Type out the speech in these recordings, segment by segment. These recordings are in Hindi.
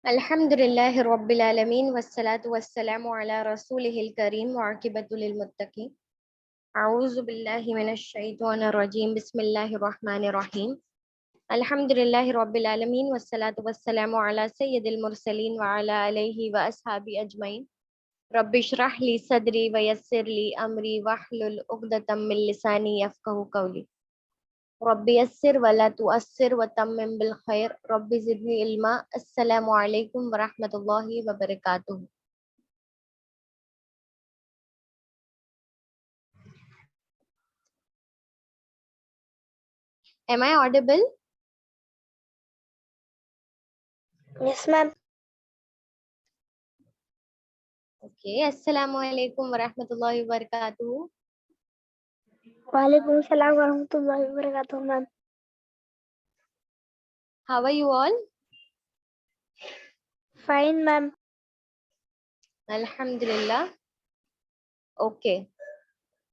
अल्हम्दुलिल्लाहि रब्बिल आलमीन वस्सलातु वस्सलामु अला रसूलिहिल करीम व आकिबतुल लिल मुत्तकीन। अऊज़ु बिल्लाहि मिनश शैतानिर रजीम। बिस्मिल्लाहिर रहमानिर रहीम। अल्हम्दुलिल्लाहि रब्बिल आलमीन वस्सलातु वस्सलामु अला सय्यिदिल मुरसलीन व अला आलिहि व अस्हाबि अजमईन। रब्बि इश्रह ली सदरी व यस्सिर ली अमरी वहलुल उक़दतम मिन लिसानी यफ़क़हू क़ौली। रब्बि यस्सिर वला तुअस्सिर व तम्मिम बिल खैर। रब्बि ज़िदनी इल्मा। अस्सलामु अलैकुम व रहमतुल्लाहि व बरकातुहू। Am I audible? Yes, ma'am. Okay. Assalamu alaikum wa rahmatullahi wa barakatuh. Walaikum salam wa rahmatullahi wa barakatuh, ma'am. How are you all? Fine, ma'am. Alhamdulillah. Okay.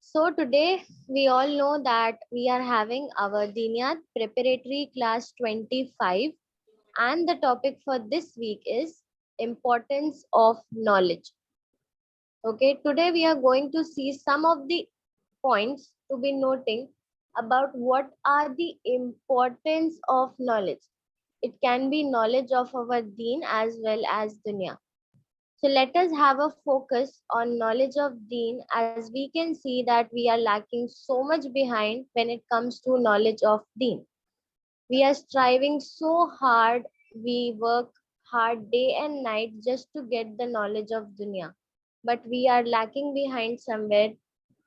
So today we all know that we are having our Diniyat Preparatory Class 25, and the topic for this week is importance of knowledge. Okay, today we are going to see some of the points to be noting about what are the importance of knowledge. It can be knowledge of our deen as well as dunya. So let us have a focus on knowledge of deen, as we can see that we are lacking so much behind when it comes to knowledge of deen. We are striving so hard, we work hard day and night just to get the knowledge of dunya, but we are lacking behind somewhere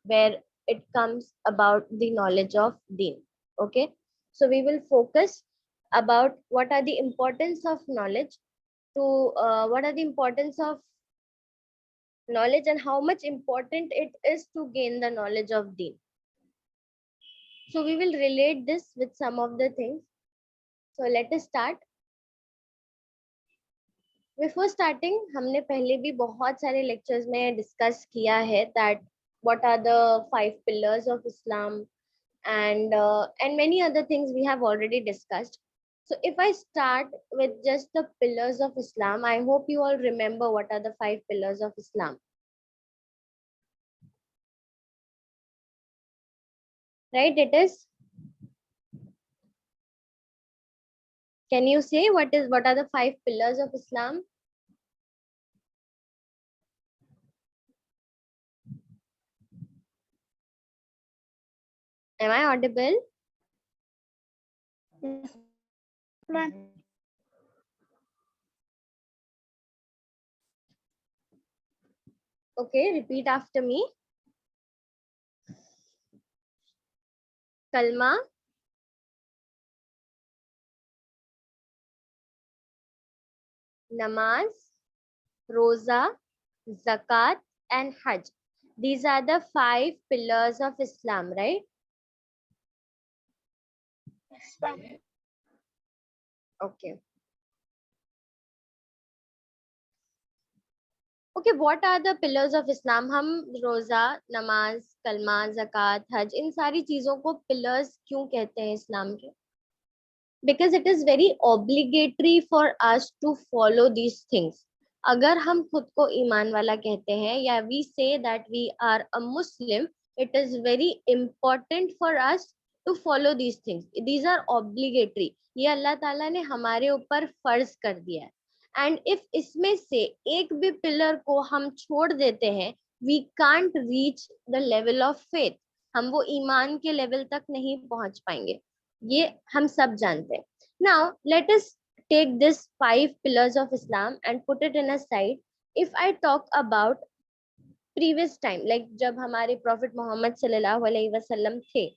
where it comes about the knowledge of deen. Okay, so we will focus about what are the importance of knowledge to what are the importance of knowledge and how much important it is to gain the knowledge of deen. So we will relate this with some of the things. So let us start. Before starting, हमने पहले भी बहुत सारे lectures में discuss किया है that what are the 5 pillars of Islam, and many other things we have already discussed. So if I start with just the pillars of Islam, I hope you all remember what are the 5 pillars of Islam. Right, it is. Can you say what are the 5 pillars of Islam? Am I audible? Yes, ma'am. Okay, repeat after me. Kalma, namaz, roza, zakat, and hajj. These are the 5 pillars of Islam, right? Yes, ma'am. Okay. Okay, what are the pillars of Islam? हम रोजा, नमाज, कलमा, ज़कात, हज, इन सारी चीजों को pillars क्यों कहते हैं इस्लाम के? Because it is very obligatory for us to follow these things. अगर हम खुद को ईमान वाला कहते हैं या we say that we are a Muslim, it is very important for us to follow these things. These are obligatory. ये अल्लाह ताला ने हमारे ऊपर फर्ज कर दिया है. एंड इफ इसमें से एक भी पिलर को हम छोड़ देते हैं, we can't reach the level of faith. हम वो ईमान के लेवल तक नहीं पहुंच पाएंगे. ये हम सब जानते हैं. Now let us take this 5 pillars of Islam and put it in aside. If I talk about previous time, like जब हमारे प्रॉफिट मोहम्मद सल्लल्लाहु अलैहि वसल्लम थे,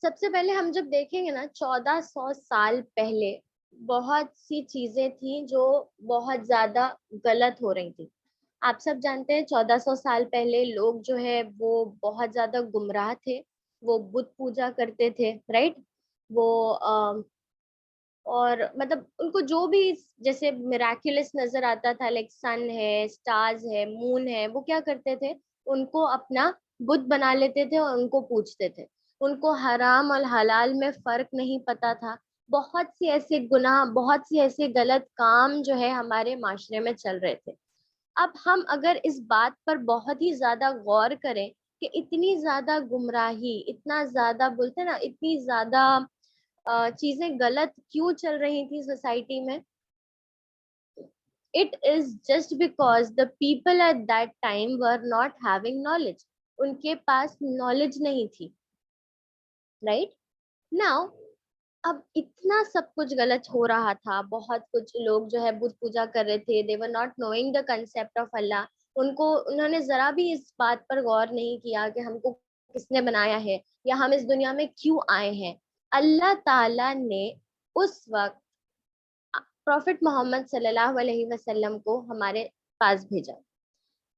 सबसे पहले हम जब देखेंगे ना 1400 साल पहले बहुत सी चीजें थी जो बहुत ज्यादा गलत हो रही थी. आप सब जानते हैं 1400 साल पहले लोग जो है वो बहुत ज्यादा गुमराह थे. वो बुत पूजा करते थे, राइट. वो और मतलब उनको जो भी जैसे मिराक्युलस नजर आता था, लाइक सन है, स्टार्स है, मून है, वो क्या करते थे, उनको अपना बुत बना लेते थे और उनको पूजते थे. उनको हराम और हलाल में फर्क नहीं पता था. बहुत सी ऐसे गुनाह, बहुत सी ऐसे गलत काम जो है हमारे माशरे में चल रहे थे। अब हम अगर इस बात पर बहुत ही ज्यादा गौर करें कि इतनी ज्यादा गुमराही, इतना ज्यादा बोलते हैं ना, इतनी ज्यादा चीजें गलत क्यों चल रही थी सोसाइटी में, it is just because the people at that time were not having knowledge. उनके पास नॉलेज नहीं थी, राइट? नाउ अब इतना सब कुछ गलत हो रहा था, बहुत कुछ लोग जो है बुत पूजा कर रहे थे, they were not knowing the concept of Allah. उन्होंने जरा भी इस बात पर गौर नहीं किया कि हमको किसने बनाया है या हम इस दुनिया में क्यों आए हैं। अल्लाह ताला ने उस वक्त प्रॉफिट मोहम्मद सल्लल्लाहु अलैहि वसल्लम को हमारे पास भेजा।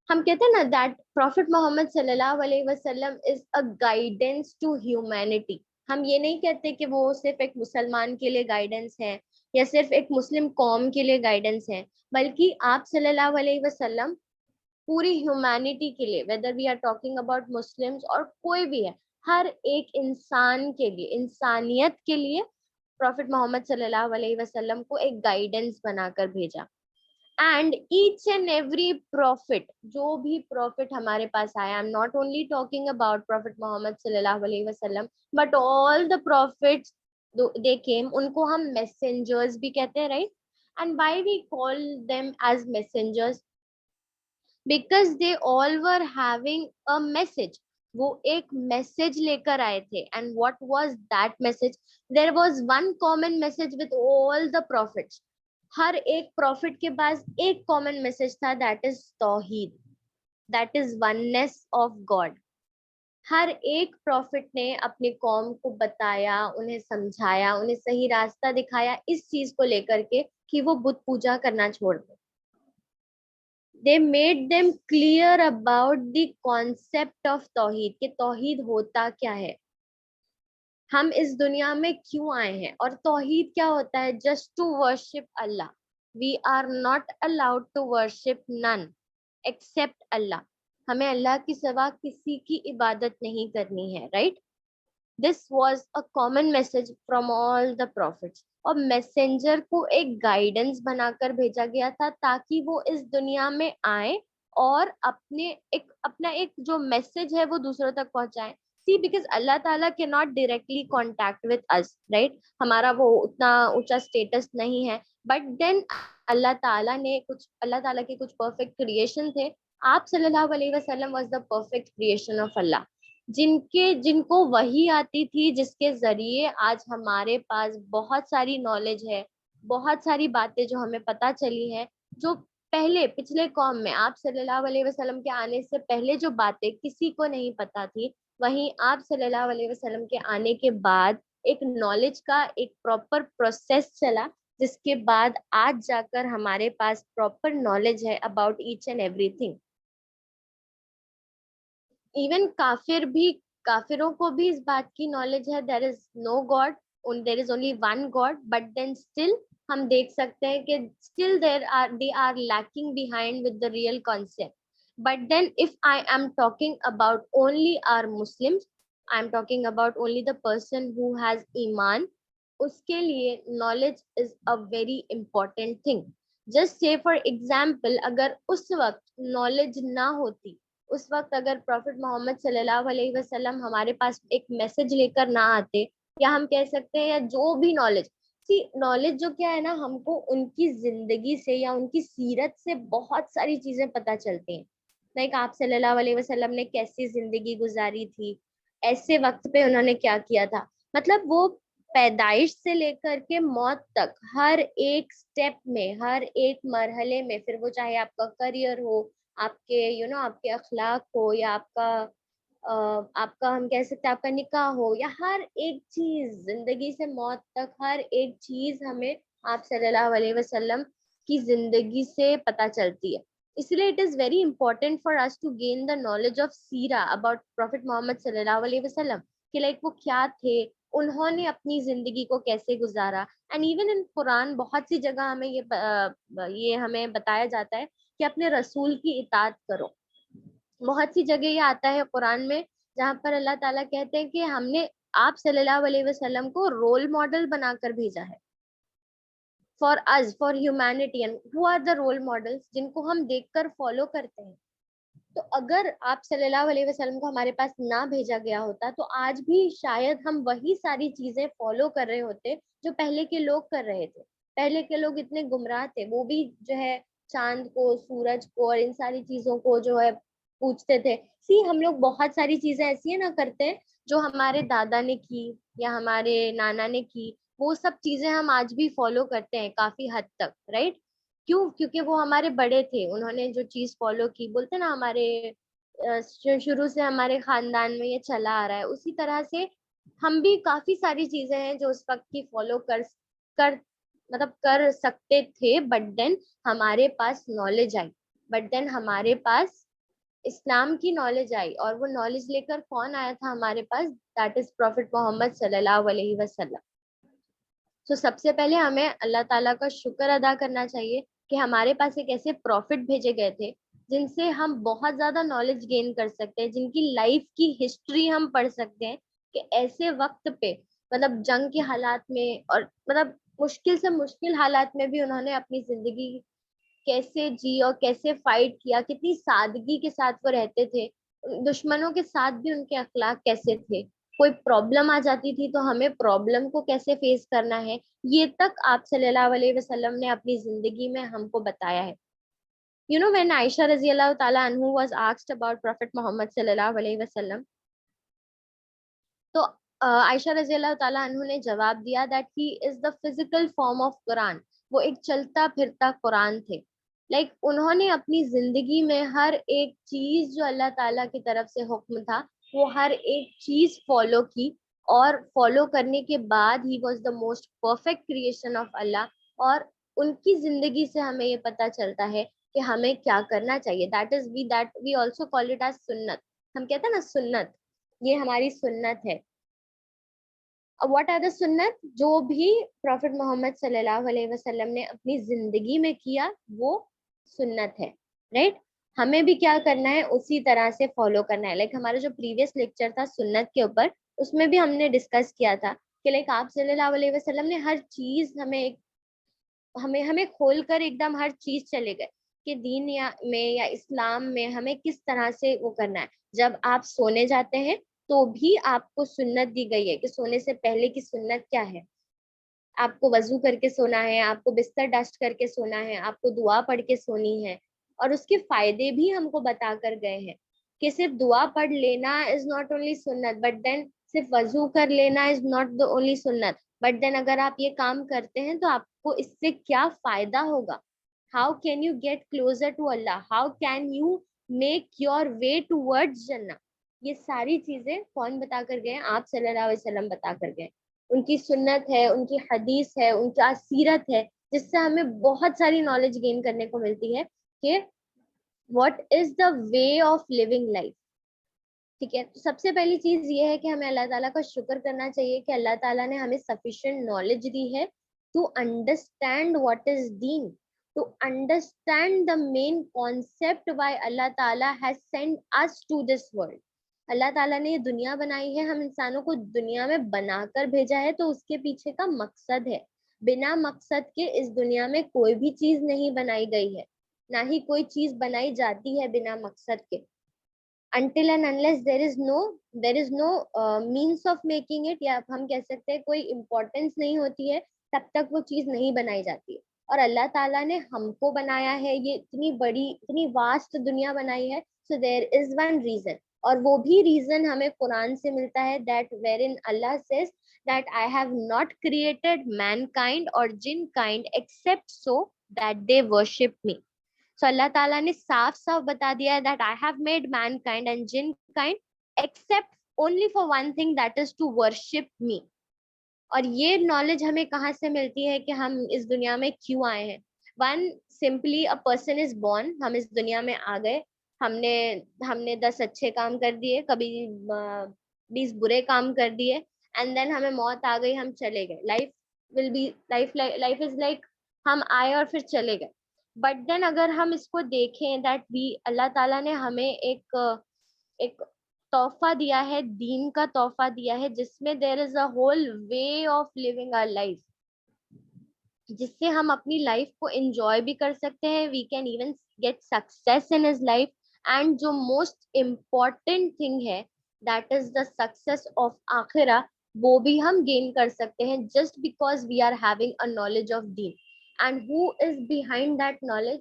हम कहते हैं ना दैट प्रॉफिट मोहम्मद सल्लल्लाहु अलैहि वसल्लम is a guidance to humanity. हम ये नहीं कहते कि वो सिर्फ एक मुसलमान के लिए गाइडेंस है या सिर्फ एक मुस्लिम कौम के लिए गाइडेंस है, बल्कि आप सल्लल्लाहु अलैहि वसल्लम पूरी ह्यूमैनिटी के लिए, whether we are talking about Muslims और कोई भी है, हर एक इंसान के लिए, इंसानियत के लिए प्रॉफिट मोहम्मद सल्लल्लाहु अलैहि वसल्लम को एक गाइडेंस बनाकर भेजा। And each and every prophet, जो भी प्रॉफिट हमारे पास आया, I am not only talking about prophet Mohammad सल्लल्लाहु अलैहि वसल्लम but all the prophets they came, उनको हम मैसेंजर्स भी कहते हैं, right? And why we call them as messengers? Because they all were having a message. वो एक मैसेज लेकर आए थे। And what was that message? There was one common message with all the profits. हर एक प्रॉफिट के पास एक कॉमन मैसेज था, दैट इज तौहीद, that is oneness of God. हर एक प्रॉफिट ने अपनी कौम को बताया, उन्हें समझाया, उन्हें सही रास्ता दिखाया इस चीज को लेकर के कि वो बुत पूजा करना छोड़ दे। they made them clear about the concept of तौहीद, कि तौहीद होता क्या है, हम इस दुनिया में क्यों आए हैं, और तौहीद क्या होता है? Just to worship Allah. We are not allowed to worship none except Allah. हमें अल्लाह के सिवा किसी की इबादत नहीं करनी है, right? This was a common message from all the profits. और मैसेंजर को एक गाइडेंस बनाकर भेजा गया था ताकि वो इस दुनिया में आए और अपना एक जो मैसेज है वो दूसरों तक पहुंचाए। सी, बिकॉज अल्लाह ताला के not directly contact with us, right? हमारा वो उतना ऊंचा स्टेटस नहीं है, बट देन अल्लाह ताला के कुछ परफेक्ट क्रिएशन थे। आप सल्लल्लाहु अलैहि वसल्लम was the perfect creation of Allah, जिनको वही आती थी, जिसके जरिए आज हमारे पास बहुत सारी नॉलेज है, बहुत सारी बातें जो हमें पता चली है, जो पहले पिछले कौम में आप सल्लल्लाहु अलैहि वसल्लम के आने से पहले जो बातें किसी को नहीं पता थी, वहीं आप सल्लल्लाहु अलैहि वसल्लम के आने के बाद एक नॉलेज का एक प्रॉपर प्रोसेस चला, जिसके बाद आज जाकर हमारे पास प्रॉपर नॉलेज है about each and everything. Even काफिरों को भी इस बात की नॉलेज है, there is no God, there is only one God, but then still हम देख सकते हैं कि still they are lacking behind with the real concept. But then if I am talking about only our Muslims, I am talking about only the person who has ईमान, उसके लिए knowledge is a very important thing. Just say for example, अगर उस वक्त नॉलेज ना होती, उस वक्त अगर प्रॉफिट मोहम्मद सल्लल्लाहु अलैहि वसल्लम हमारे पास एक मैसेज लेकर ना आते, या हम कह सकते हैं या जो भी नॉलेज, सी नॉलेज जो क्या है ना, हमको उनकी जिंदगी से या उनकी सीरत से बहुत सारी चीजें पता चलती हैं। लाइक आप सल्लल्लाहु अलैहि वसल्लम ने कैसी जिंदगी गुजारी थी, ऐसे वक्त पे उन्होंने क्या किया था, मतलब वो पैदाइश से लेकर के मौत तक हर एक स्टेप में, हर एक मरहले में, फिर वो चाहे आपका करियर हो, आपके आपके अखलाक हो, या आपका हम कह सकते हैं आपका निकाह हो, या हर एक चीज जिंदगी से मौत तक, हर एक चीज हमें आप सल्लल्लाहु अलैहि वसल्लम की जिंदगी से पता चलती है। इसलिए it is very important for us to gain the knowledge of सीरा अबाउट प्रॉफिट मोहम्मद सल्लल्लाहु अलैहि वसल्लम, कि लाइक वो क्या थे, उन्होंने अपनी जिंदगी को कैसे गुजारा। एंड इवन इन कुरान बहुत सी जगह हमें ये हमें बताया जाता है कि अपने रसूल की इताअत करो। बहुत सी जगह ये आता है कुरान में जहाँ पर अल्लाह ताला कहते हैं कि हमने आप सल्लल्लाहु अलैहि वसल्लम को रोल मॉडल बनाकर भेजा है for us, for humanity. And who are the role models जिनको हम देखकर फॉलो करते हैं? तो अगर आप सल्लल्लाहु अलैहि वसल्लम को हमारे पास ना भेजा गया होता तो आज भी शायद हम वही सारी चीजें फॉलो कर रहे होते जो पहले के लोग कर रहे थे। पहले के लोग इतने गुमराह थे, वो भी जो है चांद को, सूरज को और इन सारी चीजों को जो है पूछते थे। सी हम लोग बहुत सारी चीजें ऐसी है ना करते हैं जो हमारे दादा ने की या हमारे नाना ने की, वो सब चीजें हम आज भी फॉलो करते हैं काफी हद तक, राइट? क्यों? क्योंकि वो हमारे बड़े थे, उन्होंने जो चीज फॉलो की, बोलते ना हमारे शुरू से हमारे खानदान में ये चला आ रहा है, उसी तरह से हम भी काफी सारी चीजें हैं जो उस वक्त की फॉलो कर मतलब कर सकते थे। बट देन हमारे पास नॉलेज आई, बट देन हमारे पास इस्लाम की नॉलेज आई, और वो नॉलेज लेकर कौन आया था हमारे पास? दैट इज प्रॉफिट मोहम्मद सल्लल्लाहु अलैहि वसल्लम। तो सबसे पहले हमें अल्लाह ताला का शुक्र अदा करना चाहिए कि हमारे पास एक ऐसे प्रॉफिट भेजे गए थे जिनसे हम बहुत ज्यादा नॉलेज गेन कर सकते हैं, जिनकी लाइफ की हिस्ट्री हम पढ़ सकते हैं कि ऐसे वक्त पे, मतलब जंग के हालात में और मतलब मुश्किल से मुश्किल हालात में भी उन्होंने अपनी जिंदगी कैसे जी और कैसे फाइट किया, कितनी सादगी के साथ वो रहते थे। दुश्मनों के साथ भी उनके अखलाक कैसे थे, कोई प्रॉब्लम आ जाती थी तो हमें प्रॉब्लम को कैसे फेस करना है, ये तक आप सल्लल्लाहु अलैहि वसल्लम ने अपनी जिंदगी में हमको बताया है। You know, when Aisha रज़ियल्लाहु ताला अन्हु was asked about Prophet Muhammad सल्लल्लाहु अलैहि वसल्लम, तो आयशा रज़ियल्लाहु ताला अन्हु ने जवाब दिया that he is the physical form of Quran. वो एक चलता फिरता कुरान थे। लाइक उन्होंने अपनी जिंदगी में हर एक चीज जो अल्लाह ताला की तरफ से हुक्म था, वो हर एक चीज फॉलो की, और फॉलो करने के बाद ही was the most perfect creation of Allah. और उनकी जिंदगी से हमें ये पता चलता है कि हमें क्या करना चाहिए। That we also call it as सुन्नत। हम कहते हैं ना सुन्नत, ये हमारी सुन्नत है। व्हाट आर द सुन्नत? जो भी प्रॉफिट मोहम्मद सल्लल्लाहु अलैहि वसल्लम ने अपनी जिंदगी में किया वो सुन्नत है, राइट? हमें भी क्या करना है, उसी तरह से फॉलो करना है। लाइक हमारा जो प्रीवियस लेक्चर था सुन्नत के ऊपर, उसमें भी हमने डिस्कस किया था कि लाइक आप सल्लल्लाहु अलैहि वसल्लम ने हर चीज हमें हमें खोल कर एकदम हर चीज चले गए कि दीन या इस्लाम में हमें किस तरह से वो करना है। जब आप सोने जाते हैं तो भी आपको सुन्नत दी गई है कि सोने से पहले की सुन्नत क्या है। आपको वजू करके सोना है, आपको बिस्तर डस्ट करके सोना है, आपको दुआ पढ़ के सोनी है। और उसके फायदे भी हमको बता कर गए हैं कि सिर्फ दुआ पढ़ लेना इज नॉट ओनली सुन्नत, बट देन सिर्फ वजू कर लेना इज नॉट द ओनली सुन्नत, बट देन अगर आप ये काम करते हैं तो आपको इससे क्या फायदा होगा। How can you get closer to Allah, how can you make your way towards जन्नत। ये सारी चीजें कौन बता कर गए? आप सल्लल्लाहु अलैहि वसल्लम बता कर गए। उनकी सुन्नत है, उनकी हदीस है, उनका सीरत है, जिससे हमें बहुत सारी नॉलेज गेन करने को मिलती है कि what is the way of living life. ठीक है, तो सबसे पहली चीज ये है कि हमें अल्लाह ताला का शुक्र करना चाहिए कि अल्लाह ताला ने हमें सफिशिएंट नॉलेज दी है टू अंडरस्टैंड व्हाट इज दीन, to understand the main concept why Allah ताला has sent us to this world. Allah ताला ने ये दुनिया बनाई है, हम इंसानों को दुनिया में बनाकर भेजा है, तो उसके पीछे का मकसद है। बिना मकसद के इस दुनिया में कोई भी चीज नहीं बनाई गई है, ना ही कोई चीज बनाई जाती है बिना मकसद के। until and unless there is no means of making it, या हम कह सकते हैं कोई इम्पोर्टेंस नहीं होती है, तब तक वो चीज नहीं बनाई जाती है। और अल्लाह ताला ने हमको बनाया है, ये इतनी बड़ी इतनी वास्ट दुनिया बनाई है, so there is one reason. और वो भी रीजन हमें कुरान से मिलता है, that where in Allah says that I have not created mankind और jinn kind except so that they worship me. So Allah ताला ने साफ साफ बता दिया है that I have made mankind and jinn kind except only for one thing, that is to worship me. और ये नॉलेज हमें कहाँ से मिलती है कि हम इस दुनिया में क्यों आए हैं? One, simply a person is born, हम इस दुनिया में आ गए, हमने हमने 10 अच्छे काम कर दिए, कभी 20 बुरे काम कर दिए, एंड देन हमें मौत आ गई, हम चले गए। Life will be life is like हम आए और फिर चले गए। बट देन अगर हम इसको देखें दैट वी अल्लाह ताला ने हमें एक एक तोहफा दिया है, दीन का तोहफा दिया है, जिसमें there is a whole way of living our life, जिससे हम अपनी लाइफ को एंजॉय भी कर सकते हैं. We can even get success in his life. And जो मोस्ट इम्पॉर्टेंट थिंग है, that is the success of आखिरा, वो भी हम गेन कर सकते हैं just because we are having a knowledge of दीन. And who is behind that knowledge?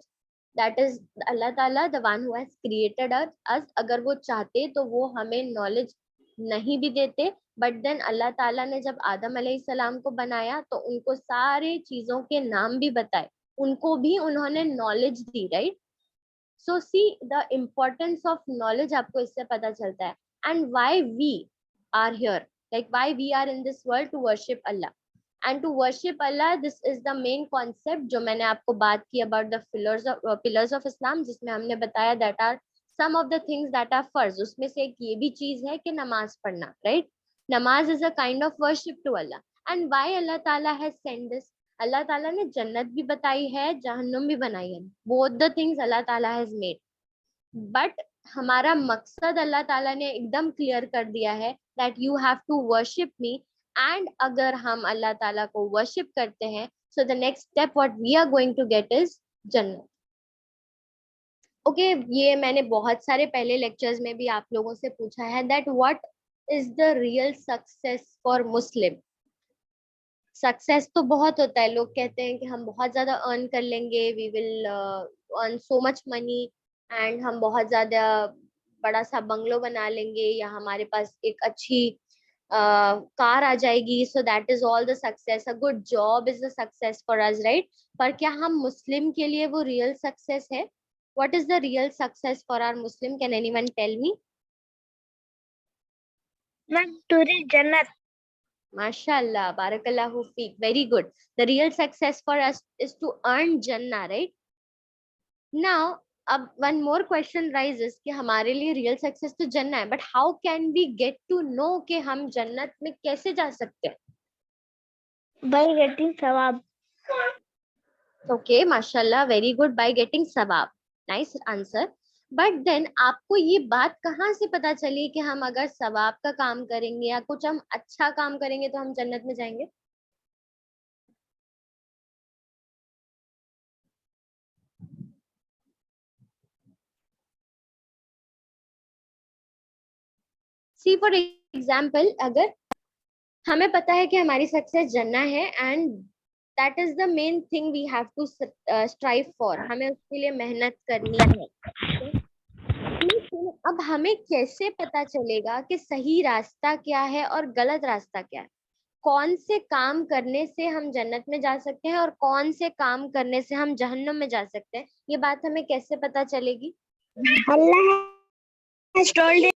That is Allah ताला, the one who has created us. अगर वो चाहते तो वो हमें नॉलेज नहीं भी देते, बट देन अल्लाह ताला ने जब आदम अलैहिस्सलाम को बनाया तो उनको सारे चीजों के नाम भी बताए, उनको भी उन्होंने नॉलेज दी, right? So see the importance of knowledge आपको इससे पता चलता है. And why we are here, like why we are in this world, to worship Allah. And to worship Allah, this is the main concept जो मैंने आपको बात की about the pillars of Islam, जिसमें हमने बताया that are some of the things that are फर्ज. उसमें से एक ये भी चीज है कि नमाज पढ़ना, राइट? नमाज is a kind of worship to Allah. And why Allah ताला हैज सेंड दिस? अल्लाह ताला ने जन्नत भी बताई है, जहन्नुम भी बनाई है. बोथ द थिंग्स अल्लाह ताला हैज मेड. बट हमारा मकसद अल्लाह ताला ने एकदम क्लियर कर दिया है that you have to worship me. And अगर हम अल्लाह ताला को वर्शिप करते हैं, so the next step what we are going to get is जन्नत. ओके, ये मैंने बहुत सारे पहले लेक्चर्स में भी आप लोगों से पूछा है that what is the real success for Muslim. Success तो बहुत होता है, लोग कहते हैं कि हम बहुत ज्यादा अर्न कर लेंगे, we will earn so much money, and हम बहुत ज्यादा बड़ा सा बंगलो बना लेंगे, या हमारे पास एक अच्छी कार आ जाएगी. So that is all the success. A good job is the success for us, right? पर क्या हम मुस्लिम के लिए वो रियल सक्सेस है? What is the real success for our Muslim? Can anyone tell me? Ma'am to reach जन्नत. Mashallah, barakallahu feek. Very good. The real success for us is to earn Jannah, right? Now, अब one more question rises कि हमारे लिए real success तो जन्नत है, but how can we get to know कि हम जन्नत में कैसे जा सकते हैं? By getting सवाब. Okay, mashallah, very good. By getting सवाब. Nice answer. बट देन आपको ये बात कहाँ से पता चली कि हम अगर सवाब का काम करेंगे या कुछ हम अच्छा काम करेंगे तो हम जन्नत में जाएंगे? सी फॉर एग्जाम्पल, अगर हमें पता है कि हमारी सक्सेस जन्ना है and that is the main thing we have to strive for, हमें उसके लिए मेहनत करनी है. लेकिन अब हमें कैसे पता चलेगा कि सही रास्ता क्या है और गलत रास्ता क्या है? कौन से काम करने से हम जन्नत में जा सकते हैं और कौन से काम करने से हम जहन्नुम में जा सकते हैं? ये बात हमें कैसे पता चलेगी? Allah has told it.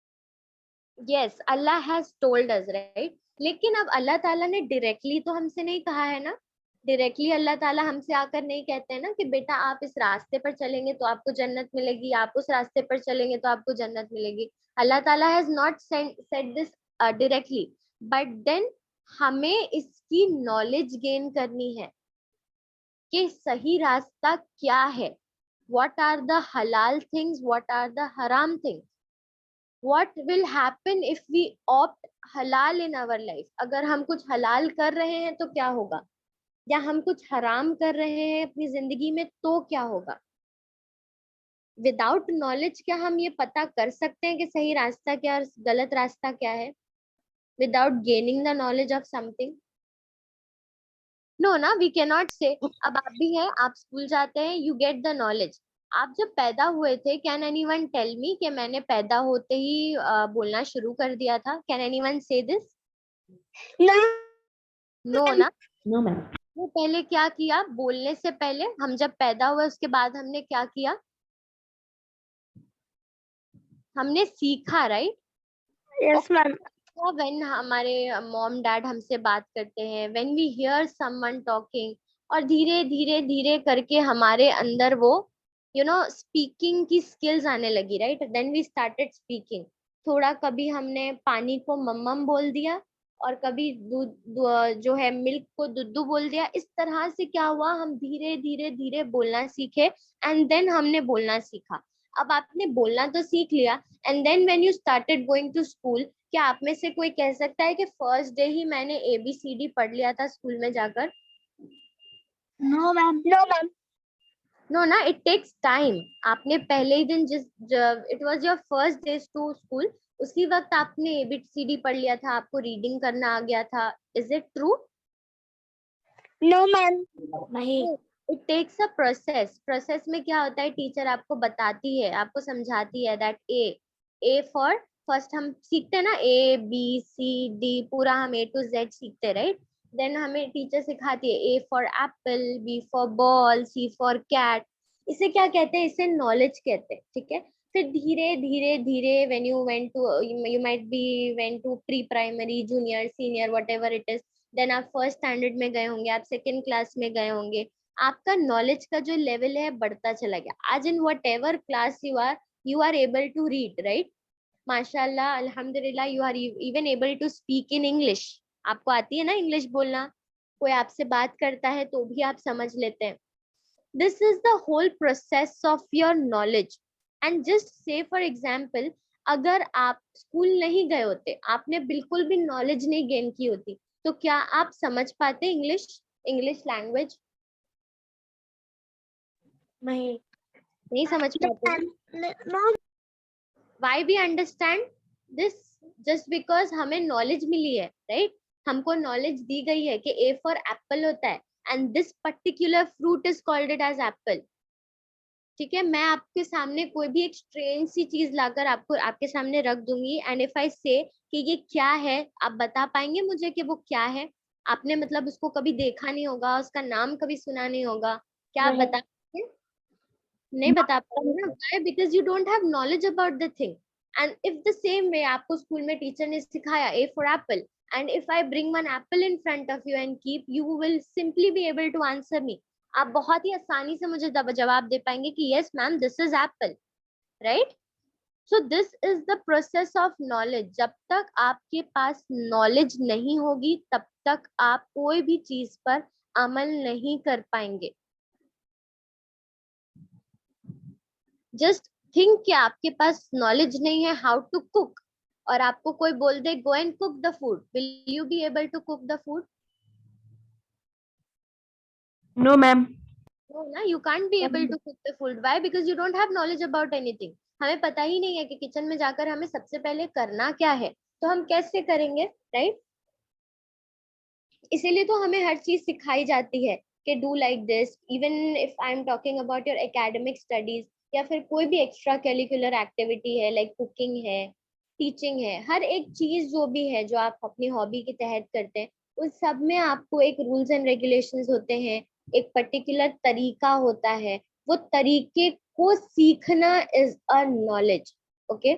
Yes, Allah has told us, right? लेकिन अब अल्लाह ताला ने डायरेक्टली तो हमसे नहीं कहा है ना. डायरेक्टली अल्लाह ताला हमसे आकर नहीं कहते हैं ना कि बेटा आप इस रास्ते पर चलेंगे तो आपको जन्नत मिलेगी, आप उस रास्ते पर चलेंगे तो आपको जन्नत मिलेगी. अल्लाह ताला has not said this directly, but then हमें इसकी नॉलेज गेन करनी है कि सही रास्ता क्या है. व्हाट आर द हलाल थिंग्स, व्हाट आर द हराम things. What will happen if we opt halal in our life? अगर हम कुछ हलाल कर रहे हैं तो क्या होगा, या हम कुछ हराम कर रहे हैं अपनी जिंदगी में तो क्या होगा? विदाउट नॉलेज क्या हम ये पता कर सकते हैं कि सही रास्ता क्या और गलत रास्ता क्या है? Without gaining the knowledge of something, no ना, वी कैन नॉट से. अब आप भी हैं, आप स्कूल जाते हैं, यू गेट द नॉलेज. आप जब पैदा हुए थे, कैन एनीवन टेल मी कि मैंने पैदा होते ही बोलना शुरू कर दिया था? Can anyone say this? No. No ना. No ma'am. वो पहले क्या किया? बोलने से पहले हम जब पैदा हुए उसके बाद हमने क्या किया? हमने सीखा, राइट? Yes ma'am. व्हेन हमारे मॉम डैड हमसे बात करते हैं, when we hear someone talking, और धीरे धीरे धीरे करके हमारे अंदर वो स्पीकिंग की स्किल्स आने लगी, right? Then we started speaking. थोड़ा कभी हमने पानी को मम्मम बोल दिया और कभी दूध जो है मिल्क को दुद्धू बोल दिया. इस तरह से क्या हुआ, हम धीरे धीरे धीरे बोलना सीखे एंड देन हमने बोलना सीखा. अब आपने बोलना तो सीख लिया, and then when you started going to school, क्या आप में से कोई कह सकता है कि फर्स्ट डे ही मैंने ABCD पढ़ लिया था स्कूल में जाकर? No ma'am. No ma'am. No ना, इट टेक्स टाइम। आपने पहले ही दिन जब it was your first day to school, उसी वक्त आपने ABCD पढ़ लिया था, आपको रीडिंग करना आ गया था। Is it true? No ma'am. नहीं। It takes a process. Process में क्या होता है, टीचर आपको बताती है, आपको समझाती है दैट ए फॉर, फर्स्ट हम सीखते हैं ना ABCD, पूरा हम A to Z सीखते हैं, राइट? देन हमें टीचर सिखाती है A for apple, B for ball, C for cat. इसे क्या कहते हैं? इसे नॉलेज कहते हैं, ठीक है? फिर धीरे धीरे धीरे when you went to, you might be went to pre primary, junior, senior, whatever it is, then आप फर्स्ट स्टैंडर्ड में गए होंगे, आप सेकंड क्लास में गए होंगे, आपका नॉलेज का जो लेवल है बढ़ता चला गया। आज in whatever class you are able to read, right? माशाल्लाह, अल्हम्दुलिल्लाह, you are even able to speak in English. आपको आती है ना इंग्लिश बोलना? कोई आपसे बात करता है तो भी आप समझ लेते हैं। This is the whole process of your knowledge. And just say for example, अगर आप स्कूल नहीं गए होते, आपने बिल्कुल भी नॉलेज नहीं गेन की होती, तो क्या आप समझ पाते इंग्लिश लैंग्वेज? नहीं। नहीं समझ पाते। No. Why we understand this? Just because हमें नॉलेज मिली है, राइट? हमको नॉलेज दी गई है कि A फॉर एप्पल होता है, and this particular fruit is called it as apple. ठीक है, मैं आपके सामने कोई भी एक स्ट्रेंज सी चीज लाकर आपको आपके सामने रख दूंगी, एंड इफ आई से कि ये क्या है, आप बता पाएंगे मुझे कि वो क्या है? आपने मतलब उसको कभी देखा नहीं होगा, उसका नाम कभी सुना नहीं होगा, क्या आप नहीं। बता पाएंगे? नहीं बता पाओगे ना? Why? Because you don't have knowledge about the thing. And if the same way आपको स्कूल में टीचर ने सिखाया A for apple, and if I bring one apple in front of you and keep, you will simply be able to answer me. आप बहुत ही आसानी से मुझे जवाब दे पाएंगे कि yes ma'am, this is Apple, right? So this is the process of knowledge. जब तक आपके पास नॉलेज नहीं होगी, तब तक आप कोई भी चीज पर अमल नहीं कर पाएंगे। जस्ट थिंक कि आपके पास नॉलेज नहीं है हाउ टू कुक, और आपको कोई बोल दे go and cook the food, will you be able to cook the food? No ma'am. No ना, you can't be able to cook the food. Why? Because you don't have knowledge about anything. हमें पता ही नहीं है कि किचन में जाकर हमें सबसे पहले करना क्या है, तो हम कैसे करेंगे, राइट? इसीलिए तो हमें हर चीज सिखाई जाती है कि do like this. Even if I am talking about your academic studies, या फिर कोई भी एक्स्ट्रा करिकुलर एक्टिविटी है, लाइक कुकिंग है, टीचिंग है, हर एक चीज जो भी है जो आप अपनी हॉबी के तहत करते हैं, उस सब में आपको एक रूल्स एंड रेगुलेशंस होते हैं, एक पर्टिकुलर तरीका होता है। वो तरीके को सीखना इज अ नॉलेज। ओके,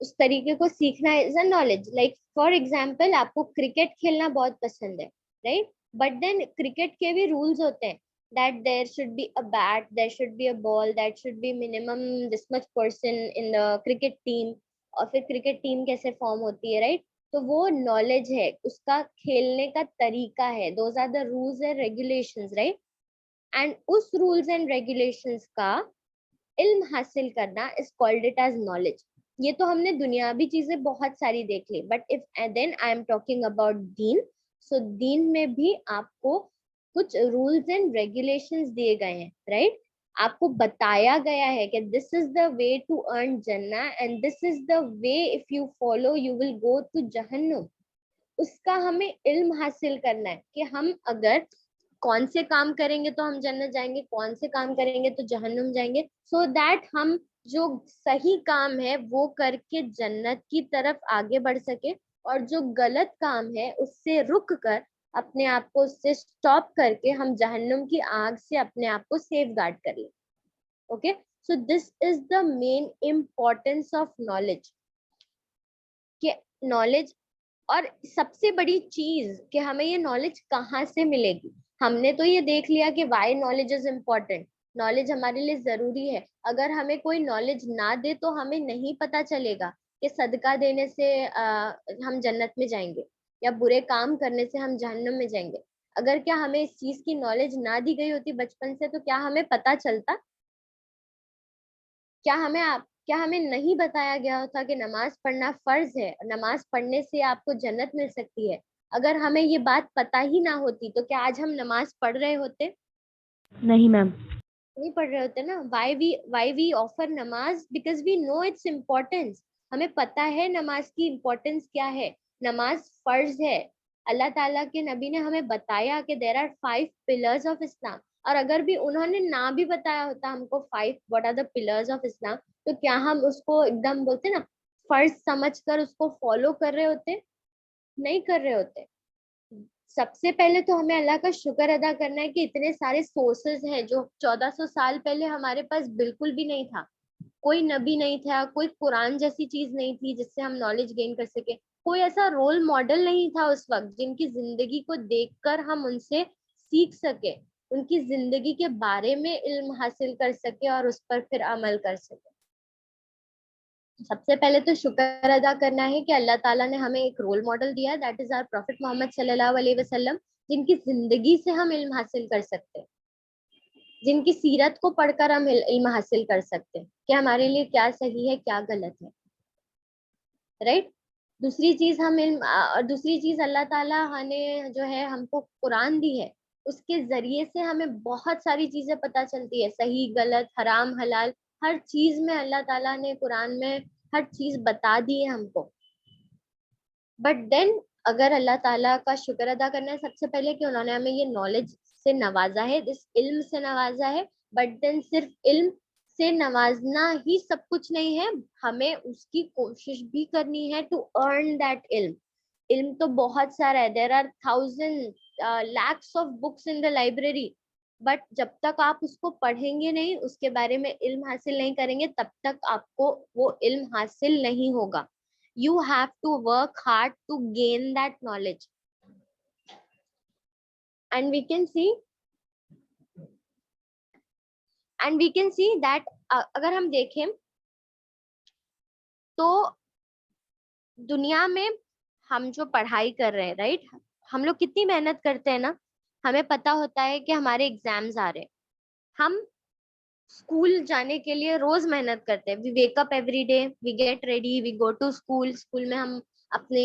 उस तरीके को सीखना is a knowledge. Like for example, आपको क्रिकेट खेलना बहुत पसंद है, राइट? बट देन क्रिकेट के भी रूल्स होते हैं, that there should be a bat, there should be a ball, that should be minimum this much person in the cricket team. और फिर क्रिकेट टीम कैसे फॉर्म होती है, राइट? तो वो नॉलेज है, उसका खेलने का तरीका है, those are the rules and regulations, right? And उस रूल्स एंड रेगुलेशंस का इल्म हासिल करना is called it as knowledge. ये तो हमने दुनियावी चीजें बहुत सारी देख ली, but if then I am talking about दीन, सो दीन में भी आपको कुछ रूल्स एंड रेगुलेशंस दिए गए हैं, राइट? आपको बताया गया है कि this is the way to earn जन्ना, and this is the way if you follow you will go to जहन्नुम। उसका हमें इल्म हासिल करना है कि हम अगर कौन से काम करेंगे तो हम जन्नत जाएंगे, कौन से काम करेंगे तो जहन्नुम जाएंगे, सो दैट हम जो सही काम है वो करके जन्नत की तरफ आगे बढ़ सके, और जो गलत काम है उससे रुक कर, अपने आप को उससे स्टॉप करके हम जहन्नुम की आग से अपने आप को सेफ गार्ड कर ले। Okay, so this is the main importance of knowledge. कि नॉलेज, और सबसे बड़ी चीज कि हमें ये नॉलेज कहाँ से मिलेगी। हमने तो ये देख लिया कि why knowledge is important, knowledge हमारे लिए जरूरी है। अगर हमें कोई नॉलेज ना दे तो हमें नहीं पता चलेगा कि सदका देने से हम जन्नत में जाएंगे, या बुरे काम करने से हम जहन्नम में जाएंगे। अगर क्या हमें इस चीज की नॉलेज ना दी गई होती बचपन से, तो क्या हमें पता चलता? क्या हमें नहीं बताया गया था कि नमाज पढ़ना फर्ज है, नमाज पढ़ने से आपको जन्नत मिल सकती है? अगर हमें ये बात पता ही ना होती तो क्या आज हम नमाज पढ़ रहे होते? नहीं मैम। नहीं पढ़ रहे होते ना। Why we offer namaz? Because we know its importance. हमें पता है नमाज की इम्पोर्टेंस क्या है। नमाज फर्ज है। अल्लाह ताला के नबी ने हमें बताया कि there are 5 pillars of Islam. और अगर भी उन्होंने ना भी बताया होता हमको 5 what are the pillars of Islam, तो क्या हम उसको एकदम बोलते ना फर्ज समझकर उसको फॉलो कर रहे होते? नहीं कर रहे होते। सबसे पहले तो हमें अल्लाह का शुक्र अदा करना है कि इतने सारे सोर्सेज हैं जो 1400 साल पहले हमारे पास बिल्कुल भी नहीं था। कोई नबी नहीं था, कोई कुरान जैसी चीज नहीं थी जिससे हम नॉलेज गेन कर सके, कोई ऐसा रोल मॉडल नहीं था उस वक्त जिनकी जिंदगी को देखकर हम उनसे सीख सके, उनकी जिंदगी के बारे में इल्म हासिल कर सके और उस पर फिर अमल कर सके। सबसे पहले तो शुक्र अदा करना है कि अल्लाह ताला ने हमें एक रोल मॉडल दिया, that is our prophet Mohammad सल्लल्लाहु अलैहि वसल्लम, जिनकी जिंदगी से हम इल्म हासिल कर सकते हैं, जिनकी सीरत को पढ़कर हम इल्म हासिल कर सकते हैं कि हमारे लिए क्या सही है क्या गलत है, राइट। दूसरी चीज अल्लाह ताला ने जो है हमको कुरान दी है, उसके जरिए से हमें बहुत सारी चीजें पता चलती है, सही गलत हराम हलाल, हर चीज में अल्लाह ताला ने कुरान में हर चीज बता दी है हमको। बट देन अगर अल्लाह ताला का शुक्र अदा करना है सबसे पहले कि उन्होंने हमें ये नॉलेज से नवाजा है, इस इल्म से नवाजा है। बट देन सिर्फ इल्म से नवाजना ही सब कुछ नहीं है, हमें उसकी कोशिश भी करनी है टू अर्न दैट इल्म। इल्म तो बहुत सारा है, there are 1000 lakhs of books in the library, but जब तक आप उसको पढ़ेंगे नहीं, उसके बारे में इल्म हासिल नहीं करेंगे, तब तक आपको वो इल्म हासिल नहीं होगा। You have to work hard to gain that knowledge. And we can see that अगर हम देखें तो दुनिया में हम जो पढ़ाई कर रहे हैं, राइट, हम लोग कितनी मेहनत करते हैं ना। हमें पता होता है कि हमारे एग्जाम्स आ रहे हैं, हम स्कूल जाने के लिए रोज मेहनत करते हैं। We wake up every day, we get ready, we go to school. School में हम अपने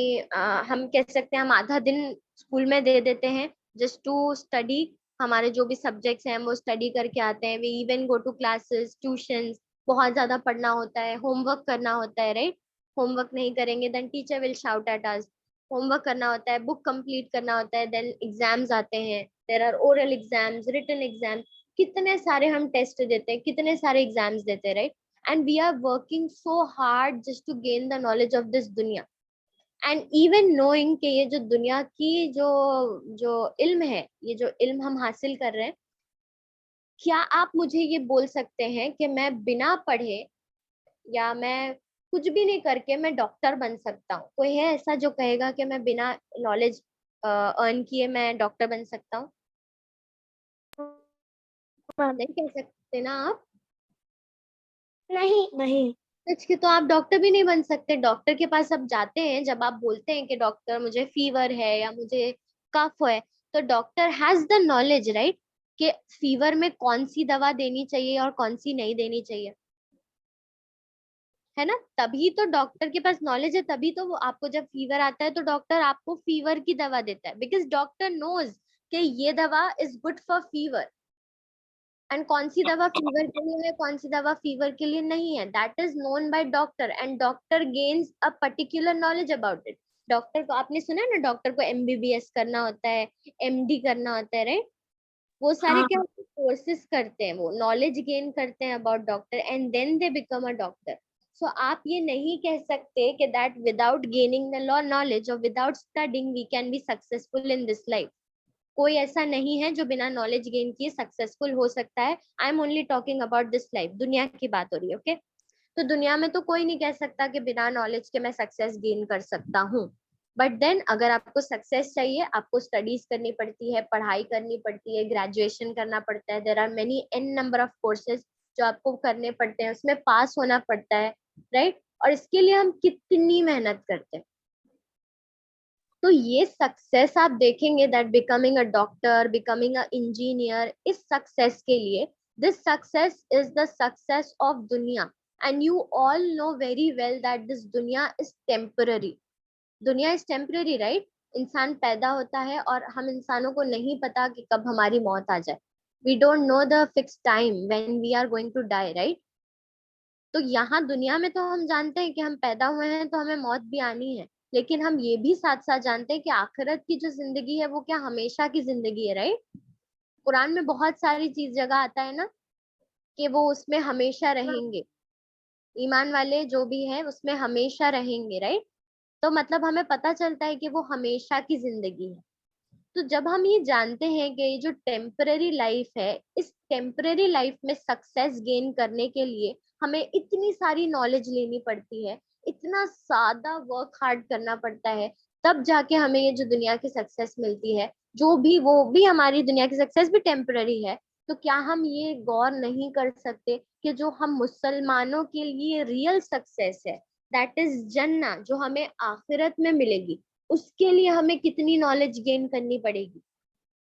हम कह सकते हैं हम आधा दिन स्कूल में दे देते हैं जस्ट टू स्टडी। हमारे जो भी सब्जेक्ट्स हैं वो स्टडी करके आते हैं। We even go to classes, tuitions, बहुत ज्यादा पढ़ना होता है, होमवर्क करना होता है, राइट। होमवर्क नहीं करेंगे then teacher will shout at us. Homework करना होता है, बुक कंप्लीट करना होता है, देन एग्जाम्स आते हैं, there are oral exams, written exams, कितने सारे हम टेस्ट देते हैं, कितने सारे एग्जाम्स देते हैं, right. And we are working so hard just to gain the knowledge of this duniya. And even knowing कि ये जो दुनिया की जो जो इल्म है, ये जो इल्म हम हासिल कर रहे हैं, क्या आप मुझे ये बोल सकते हैं कि मैं बिना पढ़े या मैं कुछ भी नहीं करके मैं डॉक्टर बन सकता हूँ? कोई है ऐसा जो कहेगा कि मैं बिना नॉलेज अर्न किए मैं डॉक्टर बन सकता हूँ? नहीं कह सकते ना आप। नहीं नहीं। सच के तो आप डॉक्टर भी नहीं बन सकते। डॉक्टर के पास आप जाते हैं, जब आप बोलते हैं कि डॉक्टर मुझे फीवर है या मुझे कफ है, तो doctor has the knowledge, right, कि फीवर में कौन सी दवा देनी चाहिए और कौन सी नहीं देनी चाहिए, है ना। तभी तो डॉक्टर के पास नॉलेज है, तभी तो वो आपको जब फीवर आता है तो डॉक्टर आपको फीवर की दवा देता है, बिकॉज डॉक्टर नोज कि ये दवा is good for fever, and कौन सी दवा फीवर के लिए है, कौन सी दवा फीवर के लिए नहीं है, that is known by doctor, and doctor gains a particular knowledge about it. Doctor को आपने सुना है ना, डॉक्टर को एमबीबीएस करना होता है, एमडी करना होता है, राइट। वो सारे हाँ। क्या कोर्सेज करते हैं, वो नॉलेज गेन करते हैं about doctor and then they become a doctor. So आप ये नहीं कह सकते कि that without gaining the knowledge और without studying we can be successful in this life. कोई ऐसा नहीं है जो बिना नॉलेज गेन किए सक्सेसफुल हो सकता है। I am only talking about this life, दुनिया की बात हो रही है, ओके। तो दुनिया में तो कोई नहीं कह सकता कि बिना नॉलेज के मैं सक्सेस गेन कर सकता हूँ। बट देन अगर आपको सक्सेस चाहिए, आपको स्टडीज करनी पड़ती है, पढ़ाई करनी पड़ती है, ग्रेजुएशन करना पड़ता है, there are many an number of courses जो आपको करने पड़ते हैं, उसमें पास होना पड़ता है, राइट। और इसके लिए हम कितनी मेहनत करते हैं। तो ये सक्सेस आप देखेंगे that becoming a doctor, becoming a engineer, इस सक्सेस के लिए this success is the success of दुनिया। and you all know very well that this dunya is temporary. दुनिया इज टेम्पररी, राइट? इंसान पैदा होता है और हम इंसानों को नहीं पता कि कब हमारी मौत आ जाए. We don't know the fix time when we are going to die, right? तो यहाँ दुनिया में तो हम जानते हैं कि हम पैदा हुए हैं तो हमें मौत भी आनी है, लेकिन हम ये भी साथ साथ जानते हैं कि आखिरत की जो जिंदगी है वो क्या हमेशा की जिंदगी है, राइट? कुरान में बहुत सारी चीज जगह आता है ना कि वो उसमें हमेशा रहेंगे. ईमान वाले जो भी है उसमें हमेशा रहेंगे, राइट? तो मतलब हमें पता चलता है कि वो हमेशा की जिंदगी है. तो जब हम ये जानते हैं कि ये जो टेम्पररी लाइफ है, इस टेम्पररी लाइफ में सक्सेस गेन करने के लिए हमें इतनी सारी नॉलेज लेनी पड़ती है, इतना ज्यादा वर्क हार्ड करना पड़ता है, तब जाके हमें ये जो दुनिया की सक्सेस मिलती है, जो भी वो भी हमारी दुनिया की सक्सेस भी टेम्पररी है. तो क्या हम ये गौर नहीं कर सकते कि जो हम मुसलमानों के लिए रियल सक्सेस है, दैट इज जन्ना, जो हमें आखिरत में मिलेगी, उसके लिए हमें कितनी नॉलेज गेन करनी पड़ेगी,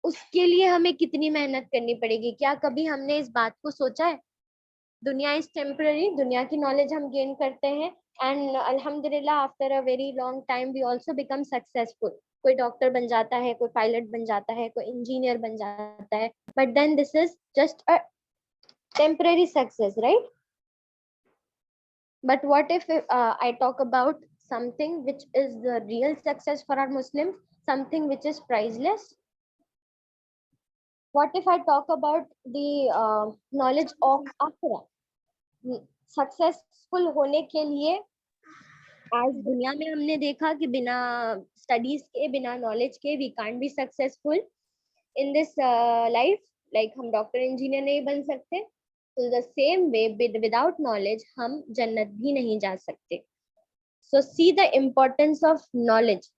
उसके लिए हमें कितनी मेहनत करनी पड़ेगी? क्या कभी हमने इस बात को सोचा है? दुनिया इज टेम्पररी, दुनिया की नॉलेज हम गेन करते हैं एंड अल्हम्दुलिल्लाह after a very long time we also become successful. कोई डॉक्टर बन जाता है, कोई पायलट बन जाता है, कोई इंजीनियर बन जाता है, but then this is just a temporary success, right? But what if I talk about something which is the real success for our Muslims, something which is priceless? What if I talk about the knowledge of Akhira? Successful होने के लिए आज दुनिया में हमने देखा कि बिना स्टडीज के, बिना नॉलेज के we can't be successful in this life. Like हम डॉक्टर इंजीनियर नहीं बन सकते, तो the same way without knowledge हम जन्नत भी नहीं जा सकते. So see the importance of knowledge.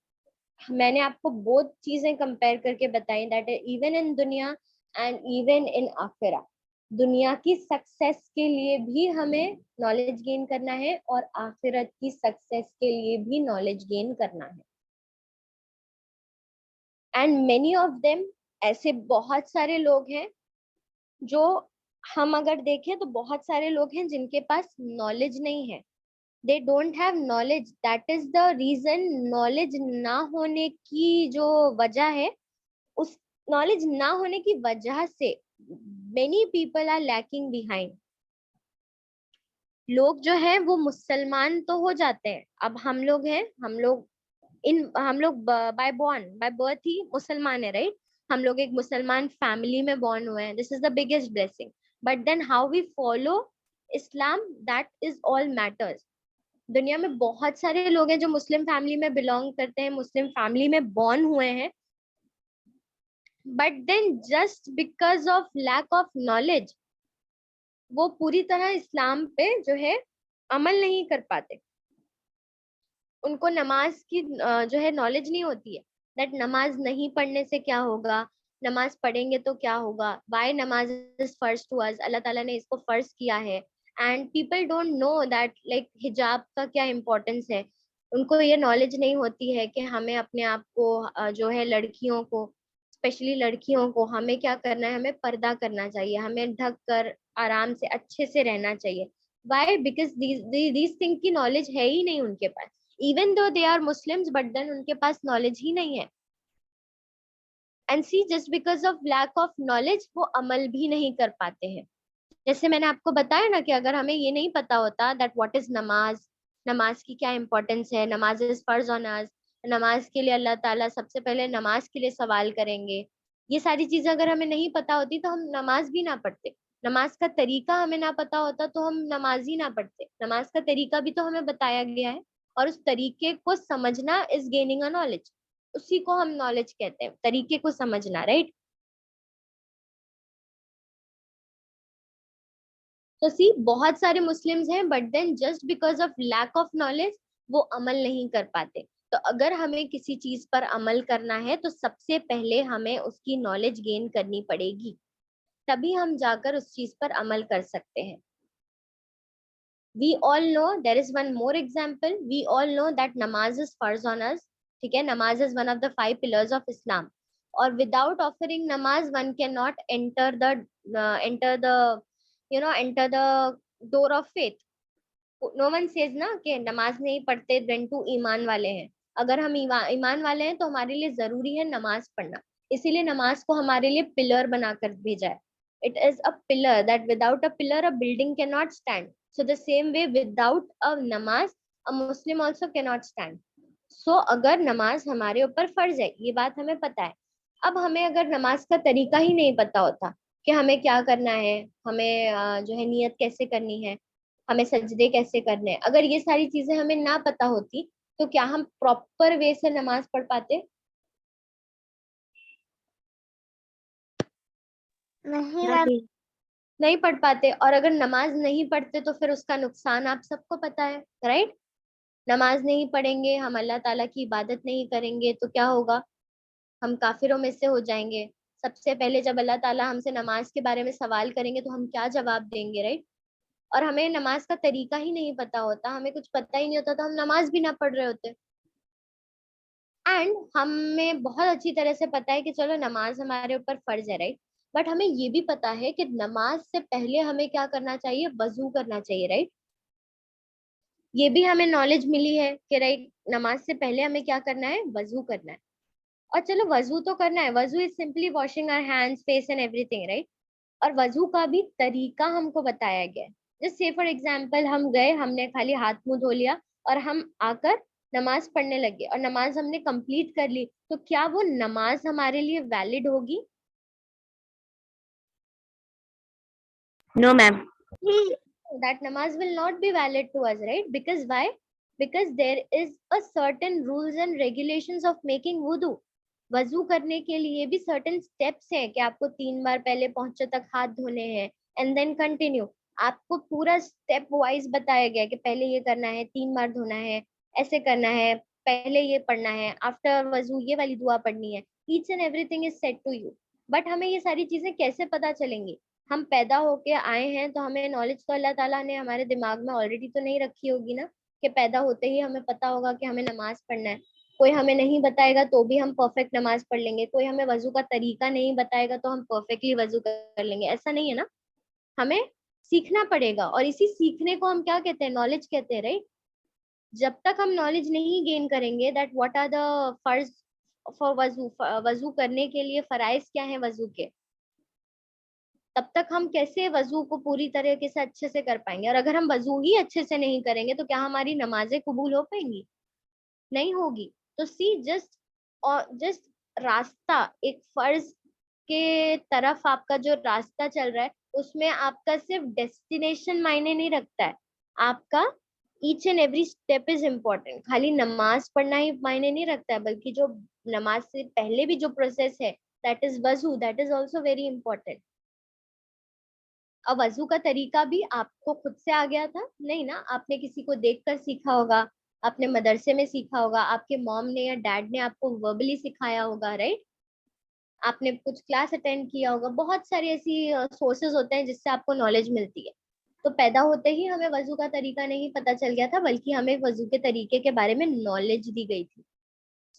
मैंने आपको बहुत चीजें कंपेयर करके बताई दैट इवन इन दुनिया एंड इवन इन आखिरा. दुनिया की सक्सेस के लिए भी हमें नॉलेज गेन करना है और आखिरत की सक्सेस के लिए भी नॉलेज गेन करना है. एंड मेनी ऑफ देम, ऐसे बहुत सारे लोग हैं जो, हम अगर देखें तो बहुत सारे लोग हैं जिनके पास नॉलेज नहीं है. They don't have knowledge. That is the reason. Knowledge ना होने की जो वजह है, उस नॉलेज ना होने की वजह से many people are lacking behind. लोग जो है वो मुसलमान तो हो जाते हैं. अब हम लोग हैं, हम लोग बाय बर्थ ही मुसलमान है, राइट? हम लोग एक मुसलमान फैमिली में बॉर्न हुए हैं. This is the biggest blessing. But then how we follow Islam, that is all matters. दुनिया में बहुत सारे लोग हैं जो मुस्लिम फैमिली में बिलोंग करते हैं, मुस्लिम फैमिली में बॉर्न हुए हैं, but then just because of lack of knowledge वो पूरी तरह इस्लाम पे जो है अमल नहीं कर पाते. उनको नमाज की जो है नॉलेज नहीं होती है, दैट नमाज नहीं पढ़ने से क्या होगा, नमाज पढ़ेंगे तो क्या होगा, वाई नमाज इज फर्स्ट टू अस, अल्लाह ताला ने इसको फर्ज किया है. And people don't know that like हिजाब का क्या इम्पोर्टेंस है. उनको ये नॉलेज नहीं होती है कि हमें अपने आप को जो है लड़कियों को, स्पेशली लड़कियों को हमें क्या करना है, हमें पर्दा करना चाहिए, हमें ढक कर आराम से अच्छे से रहना चाहिए. वाई? बिकॉज दीज थिंग की नॉलेज है ही नहीं उनके पास. Even though they are Muslims, but then उनके पास नॉलेज ही नहीं है. And see, just because of lack of knowledge वो अमल भी नहीं कर पाते हैं. जैसे मैंने आपको बताया ना कि अगर हमें ये नहीं पता होता दैट व्हाट इज नमाज, नमाज की क्या इंपॉर्टेंस है, नमाज इज फर्ज ऑन अस, नमाज के लिए अल्लाह ताला सबसे पहले नमाज के लिए सवाल करेंगे, ये सारी चीजें अगर हमें नहीं पता होती तो हम नमाज भी ना पढ़ते. नमाज का तरीका हमें ना पता होता तो हम नमाज ही ना पढ़ते. नमाज का तरीका भी तो हमें बताया गया है, और उस तरीके को समझना इज गेनिंग अ नॉलेज. उसी को हम नॉलेज कहते हैं, तरीके को समझना, राइट? तो सी, बहुत सारे मुस्लिम्स हैं but then just because of lack of knowledge वो अमल नहीं कर पाते. तो अगर हमें किसी चीज पर अमल करना है तो सबसे पहले हमें उसकी नॉलेज गेन करनी पड़ेगी, तभी हम जाकर उस चीज पर अमल कर सकते हैं. We all know, there is one more example, we all know that namaz is farz on us. ठीक है, namaz is one of the 5 pillars of Islam, और without offering namaz one can not enter the enter the enter the door of faith. No one says ना कि नमाज नहीं पढ़ते देन टू ईमान वाले हैं। अगर हम ईमान वाले हैं तो हमारे लिए जरूरी है नमाज पढ़ना। इसीलिए नमाज को हमारे लिए पिलर बनाकर भेजा है। It is a pillar that without a pillar a building can not stand. So the same way without a नमाज अ मुस्लिम ऑल्सो कैन नॉट स्टैंड। सो अगर नमाज हमारे ऊपर फर्ज है, ये बात हमें पता है। अब हमें अगर नमाज का तरीका ही नहीं पता होता कि हमें क्या करना है, हमें जो है नियत कैसे करनी है, हमें सजदे कैसे करने हैं, अगर ये सारी चीजें हमें ना पता होती तो क्या हम प्रॉपर वे से नमाज पढ़ पाते? नहीं मैम। नहीं पढ़ पाते। और अगर नमाज नहीं पढ़ते तो फिर उसका नुकसान आप सबको पता है, राइट? नमाज नहीं पढ़ेंगे, हम अल्लाह ताला की इबादत नहीं करेंगे तो क्या होगा? हम काफिरों में से हो जाएंगे। सबसे पहले जब अल्लाह ताला हमसे नमाज के बारे में सवाल करेंगे तो हम क्या जवाब देंगे, राइट? और हमें नमाज का तरीका ही नहीं पता होता, हमें कुछ पता ही नहीं होता, तो हम नमाज भी ना पढ़ रहे होते। एंड हमें बहुत अच्छी तरह से पता है कि चलो नमाज हमारे ऊपर फर्ज है, राइट? बट हमें ये भी पता है कि नमाज से पहले हमें क्या करना चाहिए? वजू करना चाहिए, राइट? ये भी हमें नॉलेज मिली है कि राइट, नमाज से पहले हमें क्या करना है? वजू करना है। और चलो वजू तो करना है, wazu is simply washing our hands, face and everything, right? और वजू का भी तरीका हमको बताया गया है। जस्ट से फॉर एग्जाम्पल, हम गए, हमने खाली हाथ मुंह धो लिया और हम आकर नमाज पढ़ने लगे और नमाज हमने कंप्लीट कर ली, तो क्या वो नमाज हमारे लिए वैलिड होगी? No ma'am. That namaz will not be valid to us, right? Because why? Because there is a certain rules and regulations of making wudu. वजू करने के लिए भी सर्टेन स्टेप्स हैं कि आपको 3 बार पहले पहुंचे तक हाथ धोने हैं एंड देन कंटिन्यू। आपको पूरा स्टेप वाइज बताया गया कि पहले ये करना है, 3 बार धोना है, ऐसे करना है, पहले ये पढ़ना है, आफ्टर वजू ये वाली दुआ पढ़नी है। Each and everything is set to you. But हमें ये सारी चीजें कैसे पता चलेंगी? हम पैदा होके आए हैं तो हमें नॉलेज तो अल्लाह ताला ने हमारे दिमाग में ऑलरेडी तो नहीं रखी होगी ना, कि पैदा होते ही हमें पता होगा कि हमें नमाज पढ़ना है। कोई हमें नहीं बताएगा तो भी हम परफेक्ट नमाज पढ़ लेंगे, कोई हमें वजू का तरीका नहीं बताएगा तो हम परफेक्टली वजू कर लेंगे, ऐसा नहीं है ना। हमें सीखना पड़ेगा और इसी सीखने को हम क्या कहते हैं? नॉलेज कहते हैं, राइट? जब तक हम नॉलेज नहीं गेन करेंगे दैट व्हाट आर द फर्ज फॉर वजू, वजू करने के लिए फराइज क्या है वजू के, तब तक हम कैसे वजू को पूरी तरीके से अच्छे से कर पाएंगे? और अगर हम वजू ही अच्छे से नहीं करेंगे तो क्या हमारी नमाजें कबूल हो पाएंगी? नहीं होगी। तो सी जस्ट, और जस्ट रास्ता, एक फर्ज के तरफ आपका जो रास्ता चल रहा है उसमें आपका सिर्फ डेस्टिनेशन मायने नहीं रखता है, आपका each and every step is important. खाली नमाज पढ़ना ही मायने नहीं रखता है, बल्कि जो नमाज से पहले भी जो प्रोसेस है दैट इज वजू, that is also very important. अब वजू का तरीका भी आपको खुद से आ गया था? नहीं ना, आपने किसी को देखकर सीखा होगा, आपने मदरसे में सीखा होगा, आपके मॉम ने या डैड ने आपको वर्बली सिखाया होगा, राइट? आपने कुछ क्लास अटेंड किया होगा, बहुत सारी ऐसी सोर्सेज होते हैं जिससे आपको नॉलेज मिलती है। तो पैदा होते ही हमें वजू का तरीका नहीं पता चल गया था, बल्कि हमें वजू के तरीके के बारे में नॉलेज दी गई थी।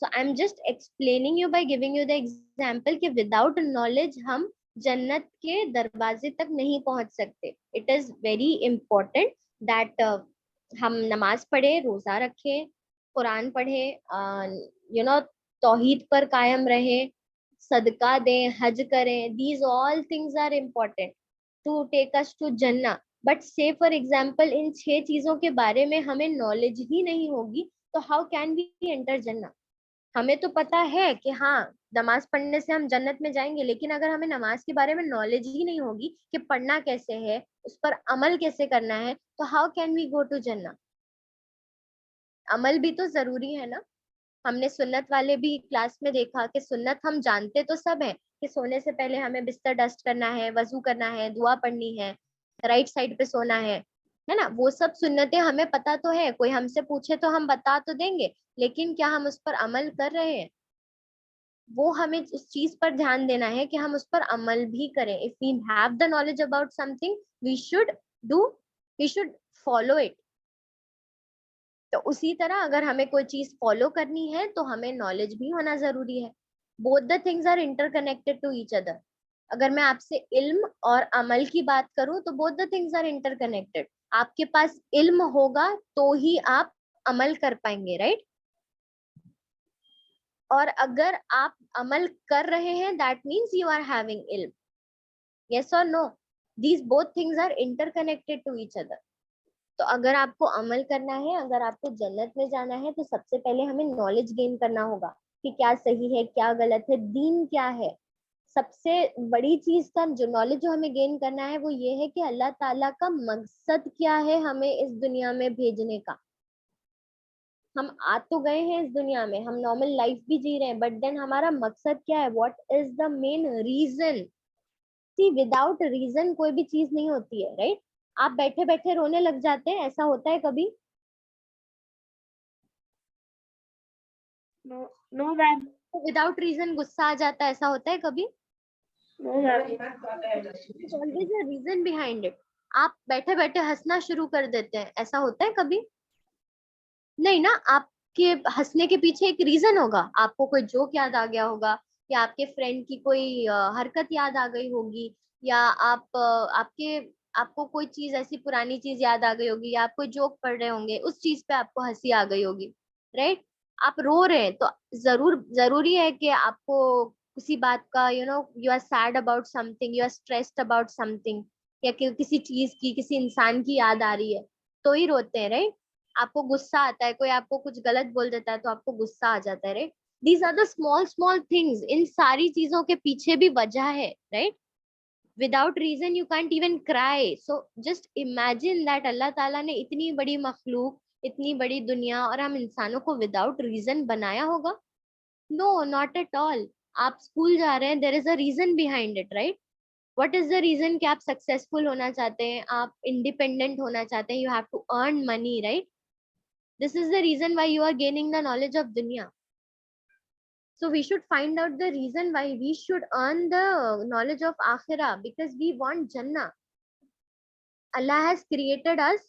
So I am just explaining you by giving you the example कि विदाउट नॉलेज हम जन्नत के दरवाजे तक नहीं पहुंच सकते। It is very important that हम नमाज पढ़े, रोजा रखें, कुरान पढ़े, तौहीद पर कायम रहे, सदका दें, हज करें। These all things are important to take us to jannah. But say for example in 6 चीजों के बारे में हमें नॉलेज ही नहीं होगी तो हाउ कैन वी एंटर जन्ना? हमें तो पता है कि हाँ, नमाज पढ़ने से हम जन्नत में जाएंगे, लेकिन अगर हमें नमाज के बारे में नॉलेज ही नहीं होगी कि पढ़ना कैसे है, उस पर अमल कैसे करना है, तो how can we go to jannat? अमल भी तो जरूरी है ना। हमने सुन्नत वाले भी क्लास में देखा कि सुन्नत हम जानते तो सब है कि सोने से पहले हमें बिस्तर डस्ट करना है, वजू करना है, दुआ पढ़नी है, राइट साइड पे सोना है ना? वो सब सुन्नतें हमें पता तो है, कोई हमसे पूछे तो हम बता तो देंगे, लेकिन क्या हम उस पर अमल कर रहे हैं? वो हमें उस चीज पर ध्यान देना है कि हम उस पर अमल भी करें। If we have the knowledge about something we should do, we should follow it. तो उसी तरह अगर हमें कोई चीज फॉलो करनी है तो हमें नॉलेज भी होना जरूरी है। Both the things are interconnected to each other. अगर मैं आपसे इल्म और अमल की बात करूं तो both the things are interconnected. आपके पास इल्म होगा तो ही आप अमल कर पाएंगे, राइट? और अगर आप अमल कर रहे हैं, that means you are having ilm. Yes और no? These both things are interconnected to each other. तो अगर आपको अमल करना है, अगर आपको जन्नत में जाना है, तो सबसे पहले हमें नॉलेज गेन करना होगा कि क्या सही है, क्या गलत है, दीन क्या है. सबसे बड़ी चीज का जो नॉलेज जो हमें गेन करना है वो ये है कि अल्लाह ताला का मकसद क्या है हमें इस दुनिया में भेजने का. हम आ तो गए हैं इस दुनिया में, हम नॉर्मल लाइफ भी जी रहे हैं, बट देन हमारा मकसद क्या है? What is the main reason? See, without reason कोई भी चीज नहीं होती है, राइट? आप बैठे बैठे रोने लग जाते हैं, ऐसा होता है कभी? No, no, ma'am. Without reason गुस्सा आ जाता है, ऐसा होता है कभी? No, ma'am. Always a reason behind it. आप बैठे बैठे हंसना शुरू कर देते हैं, ऐसा होता है कभी? नहीं ना. आपके हंसने के पीछे एक रीजन होगा. आपको कोई जोक याद आ गया होगा, या आपके फ्रेंड की कोई हरकत याद आ गई होगी, या आपको कोई चीज ऐसी पुरानी चीज याद आ गई होगी, या आप कोई जोक पढ़ रहे होंगे, उस चीज पे आपको हंसी आ गई होगी, राइट? आप रो रहे हैं तो जरूरी है कि आपको किसी बात का, you are sad about something, you are stressed about something, या किसी चीज की, किसी इंसान की याद आ रही है, तो ही रोते हैं, राइट? आपको गुस्सा आता है, कोई आपको कुछ गलत बोल देता है तो आपको गुस्सा आ जाता है, right? These are the small small things. इन सारी चीजों के पीछे भी वजह है, right? Without reason you can't even cry. So just imagine that Allah ताला ने इतनी बड़ी मखलूक, इतनी बड़ी दुनिया, और हम इंसानों को विदाउट रीजन बनाया होगा? No, not at all. आप स्कूल जा रहे हैं, there is a reason behind it, right? What is the reason? कि आप सक्सेसफुल होना चाहते हैं, आप इंडिपेंडेंट होना चाहते हैं, you have to earn money, right? This is the reason why you are gaining the knowledge of dunya. So we should find out the reason why we should earn the knowledge of akhirah, because we want Jannah. Allah has created us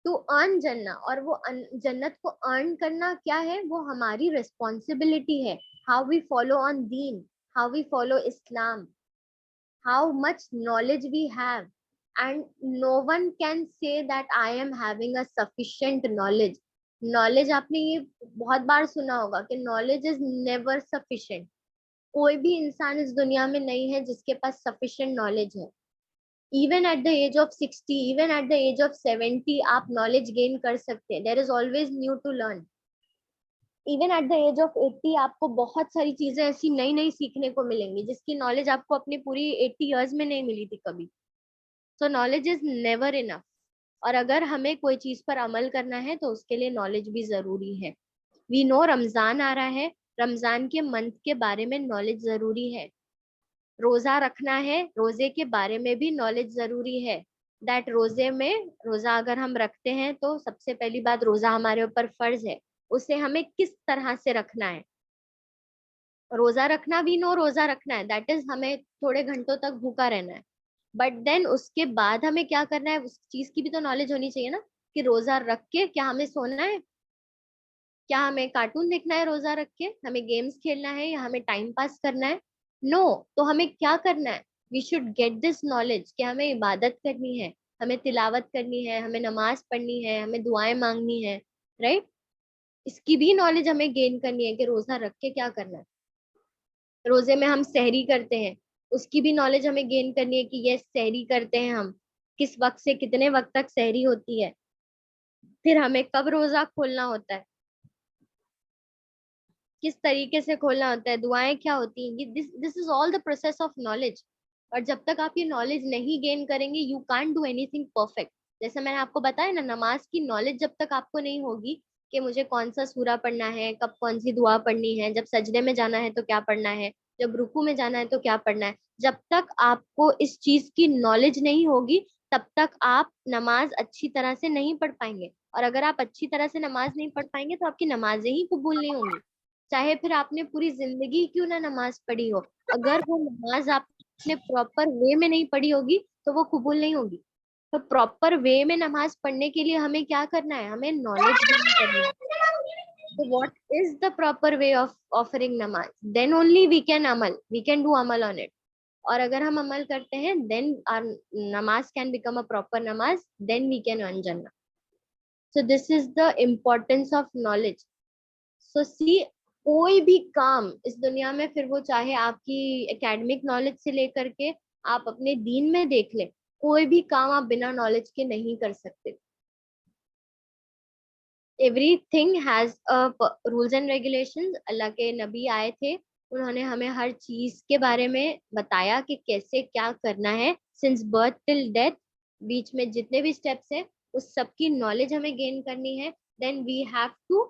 to earn Jannah. और वो जन्नत को earn करना क्या है? वो हमारी responsibility है. How we follow on deen, how we follow Islam, how much knowledge we have. And no one can say that I am having a sufficient knowledge. Knowledge, आपने ये बहुत बार सुना होगा कि नॉलेज इज नेवर सफिशिएंट. कोई भी इंसान इस दुनिया में नहीं है जिसके पास सफिशिएंट नॉलेज है. Even at the age of 60, even at the age of 70 आप नॉलेज गेन कर सकते हैं. There is always new to learn. Even at the age of 80 आपको बहुत सारी चीजें ऐसी नई नई सीखने को मिलेंगी जिसकी नॉलेज आपको अपनी पूरी 80 ईयर्स में नहीं मिली थी कभी. सो नॉलेज इज नेवर इनफ. और अगर हमें कोई चीज पर अमल करना है तो उसके लिए नॉलेज भी जरूरी है. वी नो रमजान आ रहा है, रमजान के मंथ के बारे में नॉलेज जरूरी है. रोजा रखना है, रोजे के बारे में भी नॉलेज जरूरी है. दैट रोजा अगर हम रखते हैं तो सबसे पहली बात, रोजा हमारे ऊपर फर्ज है. उसे हमें किस तरह से रखना है? रोजा रखना, वी नो रोजा रखना है, दैट इज हमें थोड़े घंटों तक भूखा रहना है. बट देन उसके बाद हमें क्या करना है, उस चीज की भी तो नॉलेज होनी चाहिए ना, कि रोजा रख के क्या हमें सोना है, क्या हमें कार्टून देखना है, रोजा रख के हमें गेम्स खेलना है, या हमें टाइम पास करना है? नो. तो हमें क्या करना है? We should get this knowledge कि हमें इबादत करनी है, हमें तिलावत करनी है, हमें नमाज पढ़नी है, हमें दुआएं मांगनी है, राइट? इसकी भी नॉलेज हमें गेन करनी है कि रोजा रख के क्या करना है. रोजे में हम सहरी करते हैं, उसकी भी नॉलेज हमें गेन करनी है कि ये सहरी करते हैं हम, किस वक्त से कितने वक्त तक सहरी होती है, फिर हमें कब रोजा खोलना होता है, किस तरीके से खोलना होता है, दुआएं क्या होती हैं. This is all the process of knowledge. और जब तक आप ये नॉलेज नहीं गेन करेंगे, you can't do anything perfect. जैसे मैंने आपको बताया ना, नमाज की नॉलेज जब तक आपको नहीं होगी कि मुझे कौन सा सूरा पढ़ना है, कब कौन सी दुआ पढ़नी है, जब सजदे में जाना है तो क्या पढ़ना है, जब रुकू में जाना है तो क्या पढ़ना है, जब तक आपको इस चीज की नॉलेज नहीं होगी, तब तक आप नमाज अच्छी तरह से नहीं पढ़ पाएंगे. और अगर आप अच्छी तरह से नमाज नहीं पढ़ पाएंगे तो आपकी नमाजें ही कबूल नहीं होंगी. चाहे फिर आपने पूरी जिंदगी क्यों ना नमाज पढ़ी हो, अगर वो नमाज आपने प्रॉपर वे में नहीं पढ़ी होगी तो वो कबूल नहीं होगी. तो प्रॉपर वे में नमाज पढ़ने के लिए हमें क्या करना है? हमें नॉलेज गेन करनी है. तो what is the proper way of offering नमाज? देन ओनली वी कैन अमल, वी कैन डू अमल ऑन इट. और अगर हम अमल करते हैं देन आर नमाज कैन बिकम अ प्रॉपर नमाज, देन वी कैन अर्न जन्नत. So this is the importance of knowledge. So see, कोई भी काम इस दुनिया में, फिर वो चाहे आपकी एकेडमिक नॉलेज से लेकर के आप अपने दीन में देख ले, कोई भी काम आप बिना नॉलेज के नहीं कर सकते. Everything has rules and regulations. Allah के नबी आए थे, उन्होंने हमें हर चीज के बारे में बताया कि कैसे क्या करना है, सिंस बर्थ टिल डेथ. बीच में जितने भी स्टेप्स हैं उस सब की नॉलेज हमें गेन करनी है. Then we have to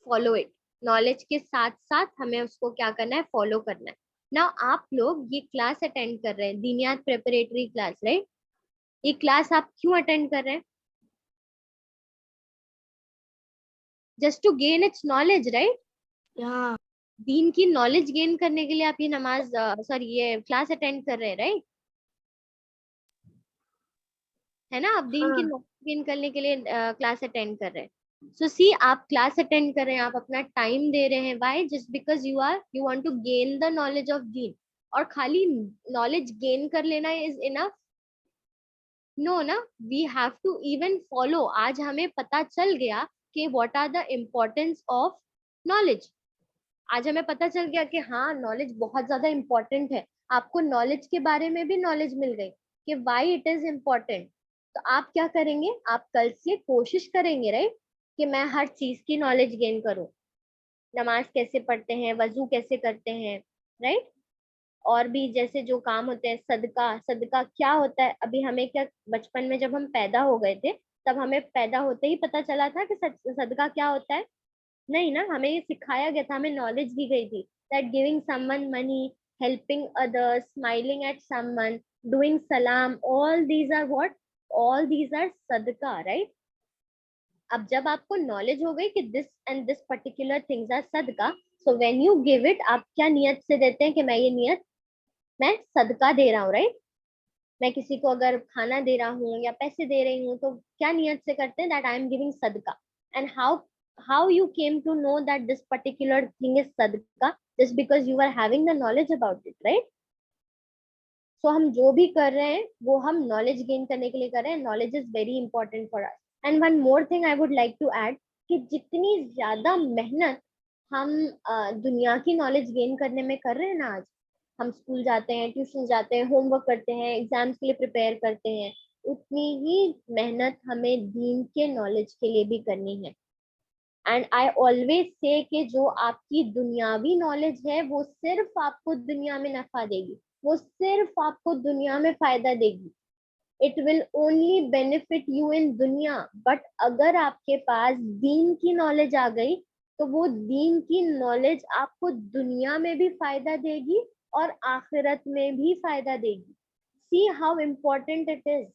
follow it. Knowledge के साथ साथ हमें उसको क्या करना है, फॉलो करना है. नाउ आप लोग ये क्लास अटेंड कर रहे हैं, दीनियात प्रिपरेटरी क्लास, राइट? ये क्लास आप क्यों अटेंड कर रहे हैं? Just to gain its knowledge, right? Yeah. दीन की नॉलेज गेन करने के लिए आप ये नमाज, सॉरी, ये क्लास अटेंड कर रहे हैं, राइट? है ना? आप दीन की हाँ. नॉलेज गेन करने के लिए क्लास अटेंड कर रहे हैं. सो सी, आप क्लास अटेंड कर रहे हैं, आप अपना टाइम दे रहे हैं. Why? Just because you want to gain the knowledge of deen. और खाली नॉलेज गेन कर लेना इज इनफ? नो ना, we have to even follow. आज हमें पता चल गया कि what are the importance of knowledge. आज हमें पता चल गया कि हाँ, नॉलेज बहुत ज्यादा इम्पोर्टेंट है. आपको नॉलेज के बारे में भी नॉलेज मिल गई कि व्हाई इट इज इम्पोर्टेंट. तो आप क्या करेंगे? आप कल से कोशिश करेंगे, राइट, कि मैं हर चीज की नॉलेज गेन करूं. नमाज कैसे पढ़ते हैं, वजू कैसे करते हैं, राइट? और भी जैसे जो काम होते हैं, सदका, सदका क्या होता है. अभी हमें क्या, बचपन में जब हम पैदा हो गए थे तब हमें पैदा होते ही पता चला था कि सदका क्या होता है? नहीं ना, हमें ये सिखाया गया था, हमें नॉलेज दी गई थी that giving someone money, helping others, smiling at someone, doing सलाम, all these are what? All these are सदका, राइट? अब जब आपको नॉलेज हो गई कि this and this particular things are सदका, so when you give it, आप क्या नियत से देते हैं कि मैं ये नियत, मैं सदका दे रहा हूँ, राइट? मैं किसी को अगर खाना दे रहा हूँ या पैसे दे रही हूँ तो क्या नियत से करते हैं? दैट आई एम गिविंग सदका. And how you came to know that this particular thing is sadaqah? Just because you are having the knowledge about it, right? So हम जो भी कर रहे हैं वो हम नॉलेज गेन करने के लिए कर रहे हैं. Knowledge is very important for us. And one more thing I would like to add, कि जितनी ज्यादा मेहनत हम दुनिया की नॉलेज गेन करने में कर रहे हैं ना, आज हम स्कूल जाते हैं, ट्यूशन जाते हैं, होमवर्क करते हैं, एग्जाम्स के लिए प्रिपेयर करते हैं, उतनी ही मेहनत हमें दीन के नॉलेज के लिए भी करनी है. एंड आई ऑलवेज से कि जो आपकी दुनियावी नॉलेज है वो सिर्फ आपको दुनिया में नफा देगी, वो सिर्फ आपको दुनिया में फायदा देगी. It will only benefit you in दुनिया. बट अगर आपके पास दीन की नॉलेज आ गई तो वो दीन की नॉलेज आपको दुनिया में भी फायदा देगी और आखिरत में भी फायदा देगी. See how important it is.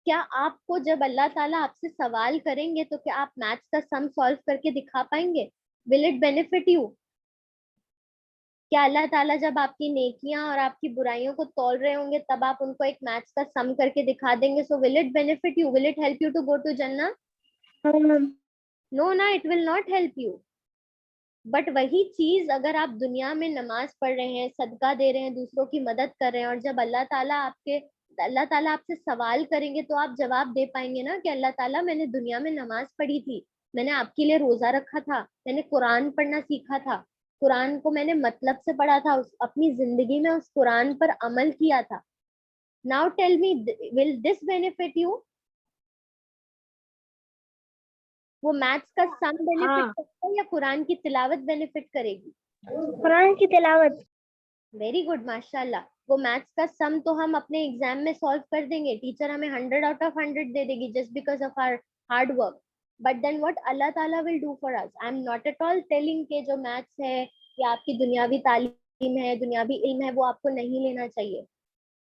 क्या आपको जब अल्लाह ताला आपसे सवाल करेंगे तो क्या आप मैथ्स का सम सॉल्व करके दिखा पाएंगे? Will it benefit you? क्या अल्लाह ताला जब आपकी नेकियां और आपकी बुराइयों को तौल रहे होंगे तब आप उनको एक मैथ्स का सम करके दिखा देंगे? So will it benefit you? Will it help you to go to jannat? No ना, it will not help you. But वही चीज अगर आप दुनिया में नमाज पढ़ रहे हैं, सदका दे रहे हैं, दूसरों की मदद कर रहे हैं, और जब अल्लाह ताला आपसे सवाल करेंगे तो आप जवाब दे पाएंगे ना कि अल्लाह ताला, मैंने दुनिया में नमाज पढ़ी थी, मैंने आपके लिए रोजा रखा था, मैंने कुरान पढ़ना सीखा था, कुरान को मैंने मतलब से पढ़ा था, अपनी जिंदगी में उस कुरान पर अमल किया था. Now tell me, will this benefit you? वो मैथ्स का सम बेनिफिट हाँ. करता है या कुरान की तिलावत बेनिफिट करेगी? कुरान की तिलावत. वेरी गुड, माशाल्लाह. वो मैथ्स का सम तो हम अपने एग्जाम में सॉल्व कर देंगे, टीचर हमें 100 आउट ऑफ 100 दे देगी just because of our hard work. But then what Allah ताला will do for us? I am not at all telling के जो मैथ्स है या आपकी दुनियावी तालीम है, दुनियावी इल्म है, वो आपको नहीं लेना चाहिए.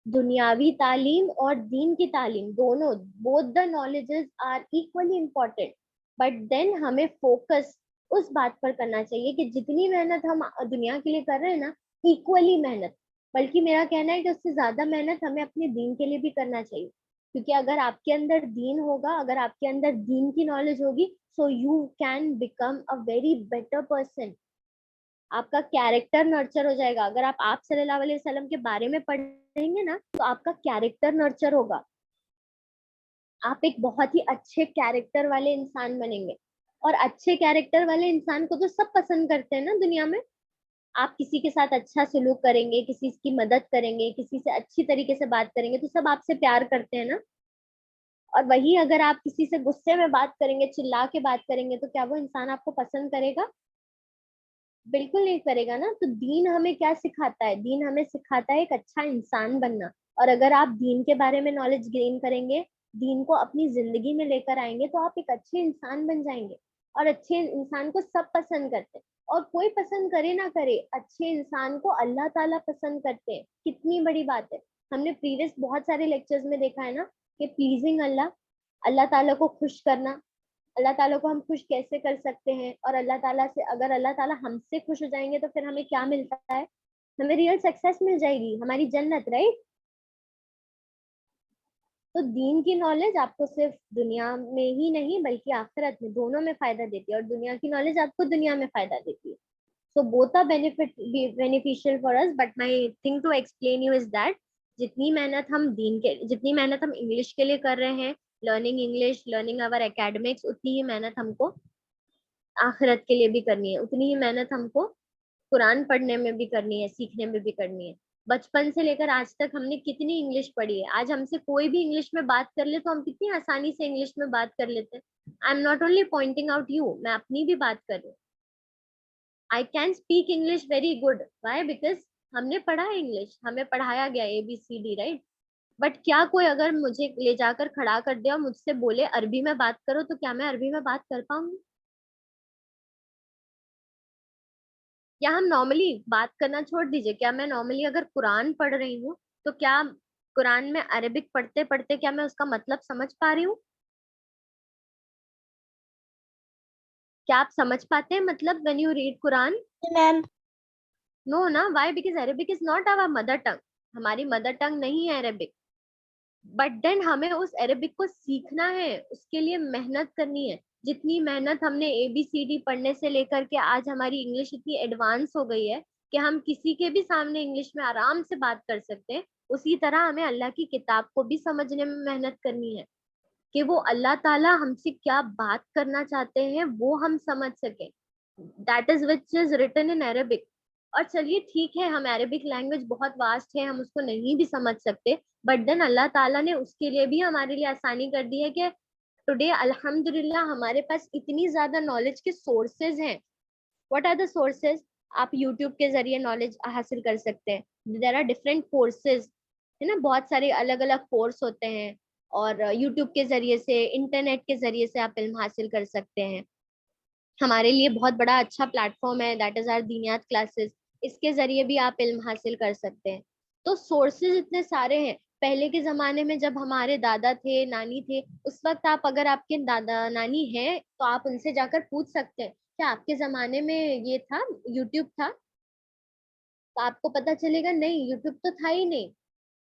दुनियावी तालीम और दीन की तालीम दोनों, both the knowledges are equally important. But then हमें फोकस उस बात पर करना चाहिए कि जितनी मेहनत हम दुनिया के लिए कर रहे हैं ना, इक्वली मेहनत, बल्कि मेरा कहना है कि उससे ज्यादा मेहनत हमें अपने दीन के लिए भी करना चाहिए. क्योंकि अगर आपके अंदर दीन होगा, अगर आपके अंदर दीन की नॉलेज होगी, so you can become a very better person. आपका कैरेक्टर नर्चर हो जाएगा। अगर आप सल्लल्लाहु अलैहि वसल्लम के बारे में पढ़ेंगे ना, तो आपका कैरेक्टर नर्चर होगा, आप एक बहुत ही अच्छे कैरेक्टर वाले इंसान बनेंगे। और अच्छे कैरेक्टर वाले इंसान को तो सब पसंद करते हैं ना दुनिया में। आप किसी के साथ अच्छा सलूक करेंगे, किसी की मदद करेंगे, किसी से अच्छी तरीके से बात करेंगे, तो सब आपसे प्यार करते हैं ना। और वही अगर आप किसी से गुस्से में बात करेंगे, चिल्ला के बात करेंगे, तो क्या वो इंसान आपको पसंद करेगा? बिल्कुल नहीं करेगा ना। तो दीन हमें क्या सिखाता है? दीन हमें सिखाता है एक अच्छा इंसान बनना। और अगर आप दीन के बारे में नॉलेज गेन करेंगे, दीन को अपनी जिंदगी में लेकर आएंगे, तो आप एक अच्छे इंसान बन जाएंगे। और अच्छे इंसान को सब पसंद करते हैं। और कोई पसंद करे ना करे, अच्छे इंसान को अल्लाह ताला पसंद करते हैं। कितनी बड़ी बात है। हमने प्रीवियस बहुत सारे लेक्चर्स में देखा है ना कि प्लीजिंग अल्लाह, अल्लाह ताला को खुश करना। अल्लाह ताला को हम खुश कैसे कर सकते हैं? और अल्लाह ताला से, अगर अल्लाह ताला हमसे खुश हो जाएंगे, तो फिर हमें क्या मिलता है? हमें रियल सक्सेस मिल जाएगी, हमारी जन्नत, राइट? तो दीन की नॉलेज आपको सिर्फ दुनिया में ही नहीं बल्कि आखिरत में, दोनों में फायदा देती है। और दुनिया की नॉलेज आपको दुनिया में फायदा देती है। So both are beneficial for us, but my thing to explain you is that जितनी मेहनत हम इंग्लिश के लिए कर रहे हैं, लर्निंग इंग्लिश, लर्निंग अवर एकेडमिक्स, उतनी ही मेहनत हमको आखिरत के लिए भी करनी है। उतनी ही मेहनत हमको कुरान पढ़ने में भी करनी है, सीखने में भी करनी है। बचपन से लेकर आज तक हमने कितनी इंग्लिश पढ़ी है। आज हमसे कोई भी इंग्लिश में बात कर ले, तो हम कितनी आसानी से इंग्लिश में बात कर लेते हैं। I am not only pointing out you, मैं अपनी भी बात कर रही हूँ। I can speak English very good. Why? Because हमने पढ़ा है इंग्लिश, हमें पढ़ाया गया ABCD, राइट? बट क्या कोई अगर मुझे ले जाकर खड़ा कर दे और मुझसे बोले अरबी में बात करो, तो क्या मैं अरबी में बात कर पाऊंगी? या हम नॉर्मली बात करना छोड़ दीजिए, क्या मैं नॉर्मली अगर कुरान पढ़ रही हूँ, तो क्या कुरान में अरबिक पढ़ते पढ़ते क्या मैं उसका मतलब समझ पा रही हूँ? क्या आप समझ पाते हैं मतलब when you read Quran? Ma'am. No ना। Why? Because Arabic is not our mother tongue. हमारी मदर टंग नहीं है अरेबिक। बट देन हमें उस अरेबिक को सीखना है, उसके लिए मेहनत करनी है। जितनी मेहनत हमने ABCD पढ़ने से लेकर के आज हमारी इंग्लिश इतनी एडवांस हो गई है कि हम किसी के भी सामने इंग्लिश में आराम से बात कर सकते हैं, उसी तरह हमें अल्लाह की किताब को भी समझने में मेहनत करनी है कि वो अल्लाह ताला हमसे क्या बात करना चाहते हैं, वो हम समझ सके। That is which is written in Arabic. और चलिए ठीक है, हम अरेबिक लैंग्वेज बहुत वास्ट है, हम उसको नहीं भी समझ सकते, बट देन अल्लाह ताला ने उसके लिए भी हमारे लिए आसानी कर दी है कि टुडे अल्हम्दुलिल्लाह हमारे पास इतनी ज्यादा नॉलेज के सोर्सेज हैं। What are the sources? आप यूट्यूब के जरिए नॉलेज हासिल कर सकते हैं। देयर आर डिफरेंट कोर्सेज, है ना, बहुत सारे अलग अलग कोर्स होते हैं। और यूट्यूब के जरिए से, इंटरनेट के जरिए से आप इल्म हासिल कर सकते हैं। हमारे लिए बहुत बड़ा अच्छा प्लेटफॉर्म है, दैट इज आवर दीनियात क्लासेस। इसके जरिए भी आप इल्म हासिल कर सकते हैं। तो सोर्सेज इतने सारे हैं। पहले के जमाने में जब हमारे दादा थे, नानी थे, उस वक्त आप, अगर आपके दादा नानी हैं, तो आप उनसे जाकर पूछ सकते हैं क्या आपके जमाने में ये था, यूट्यूब था? तो आपको पता चलेगा नहीं, यूट्यूब तो था ही नहीं।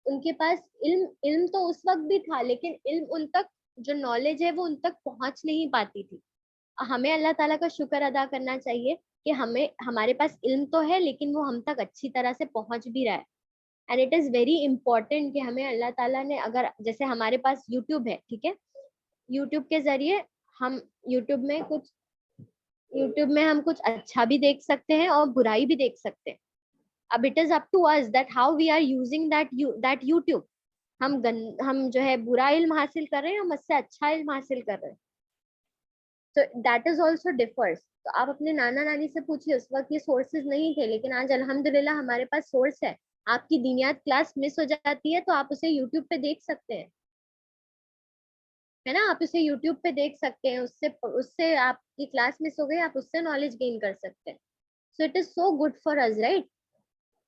उनके पास इल्म इल्म तो उस वक्त भी था, लेकिन इल्म उन तक, जो नॉलेज है वो उन तक पहुंच नहीं पाती थी। हमें अल्लाह ताला का शुक्र अदा करना चाहिए कि हमें, हमारे पास इल्म तो है, लेकिन वो हम तक अच्छी तरह से पहुंच भी रहा है। And it is very important कि हमें अल्लाह ताला ने, अगर जैसे हमारे पास यूट्यूब है, ठीक है, यूट्यूब के जरिए हम, यूट्यूब में कुछ यूट्यूब में हम कुछ अच्छा भी देख सकते हैं और बुराई भी देख सकते हैं। अब it is up to us that how we are using that YouTube. हम जो है बुरा इल्म हासिल कर रहे हैं, हम उससे अच्छा इल्म हासिल कर रहे हैं। तो दैट इज ऑल्सो डिफर्स। तो आप अपने नाना नानी से पूछिए, उस वक्त ये सोर्सेज नहीं थे, लेकिन आज अल्हम्दुलिल्लाह हमारे पास सोर्स है। आपकी दीनियात क्लास मिस हो जाती है, तो आप उसे यूट्यूब पे देख सकते हैं, है ना? आप उसे यूट्यूब पे देख सकते हैं, उससे उससे आपकी क्लास मिस हो गई, आप उससे नॉलेज गेन कर सकते हैं। So it is so good for us, right?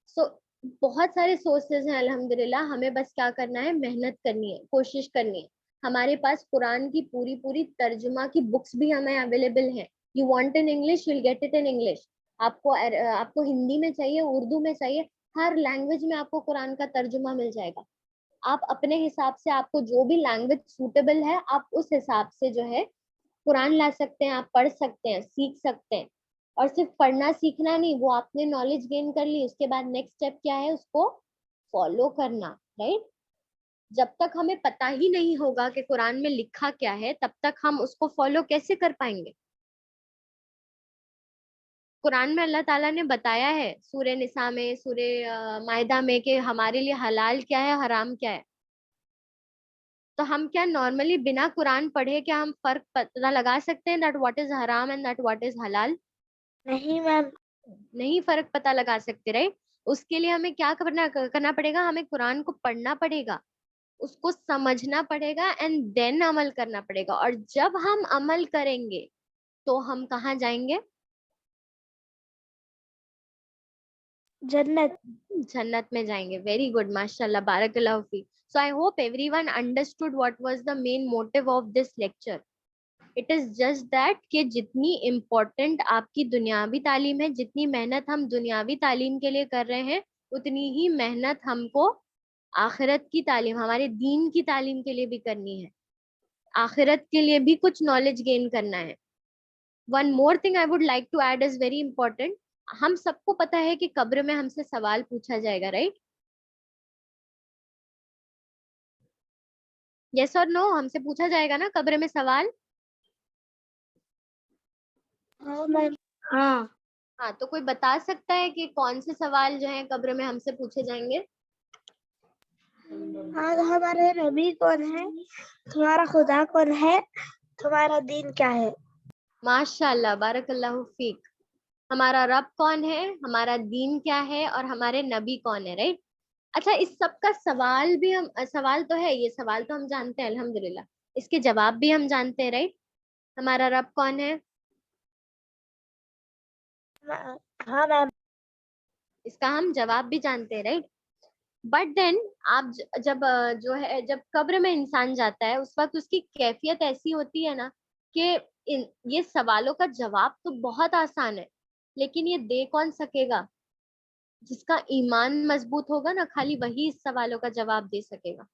So बहुत सारे सोर्सेज हैं अल्हम्दुलिल्लाह। हमें बस क्या करना है, मेहनत करनी है, कोशिश करनी है। हमारे पास कुरान की पूरी पूरी तर्जुमा की बुक्स भी हमें अवेलेबल हैं। You want in English, you will get it in English. आपको हिंदी में चाहिए, उर्दू में चाहिए, हर लैंग्वेज में आपको कुरान का तर्जुमा मिल जाएगा। आप अपने हिसाब से, आपको जो भी लैंग्वेज सूटेबल है, आप उस हिसाब से जो है कुरान ला सकते हैं, आप पढ़ सकते हैं, सीख सकते हैं। और सिर्फ पढ़ना सीखना नहीं, वो आपने नॉलेज गेन कर ली, उसके बाद नेक्स्ट स्टेप क्या है, उसको फॉलो करना, राइट। जब तक हमें पता ही नहीं होगा कि कुरान में लिखा क्या है, तब तक हम उसको फॉलो कैसे कर पाएंगे। कुरान में अल्लाह ताला ने बताया है सूरह निसा में, सूरह मायदा में, कि हमारे लिए हलाल क्या है, हराम क्या है। तो हम क्या नॉर्मली बिना कुरान पढ़े क्या हम फर्क पता लगा सकते हैं दैट व्हाट इज हराम एंड दैट व्हाट इज हलाल? नहीं मैम। नहीं फर्क पता लगा सकते, राइट। उसके लिए हमें क्या करना पड़ेगा, हमें कुरान को पढ़ना पड़ेगा, उसको समझना पड़ेगा एंड देन अमल करना पड़ेगा। और जब हम अमल करेंगे तो हम कहाँ जाएंगे? जन्नत। जन्नत में जाएंगे। वेरी गुड, माशाल्लाह, बारकल्लाहु फीक। So I hope everyone understood what was the main motive of this lecture. It is just that कि जितनी इम्पोर्टेंट आपकी दुनियावी तालीम है, जितनी मेहनत हम दुनियावी तालीम के लिए कर रहे हैं, उतनी ही मेहनत हमको आखिरत की तालीम, हमारे दीन की तालीम के लिए भी करनी है। आखिरत के लिए भी कुछ नॉलेज गेन करना है। One more thing I would like to add is very important. हम सबको पता है कि कब्र में हमसे सवाल पूछा जाएगा, राइट? यस और नो, हमसे पूछा जाएगा ना कब्र में सवाल? हाँ मैम। हाँ। हाँ, तो कोई बता सकता है कि कौन से सवाल जो है कब्र में हमसे पूछे जाएंगे? हाँ, हमारे नबी कौन है, तुम्हारा खुदा कौन है, तुम्हारा दीन क्या है। माशाल्लाह, बारकल्लाहु फीक। हमारा रब कौन है, हमारा दीन क्या है, और हमारे नबी कौन है, राइट। अच्छा, इस सब का सवाल भी हम, सवाल तो है, ये सवाल तो हम जानते हैं अल्हम्दुलिल्लाह, इसके जवाब भी हम जानते हैं, राइट। हमारा रब कौन है, हाँ मैम। इसका हम जवाब भी जानते हैं, राइट। बट देन आप जब जो है, जब कब्र में इंसान जाता है, उस वक्त उसकी कैफियत ऐसी होती है ना कि ये सवालों का जवाब तो बहुत आसान है, लेकिन ये दे कौन सकेगा? जिसका ईमान मजबूत होगा ना, खाली वही इस सवालों का जवाब दे सकेगा।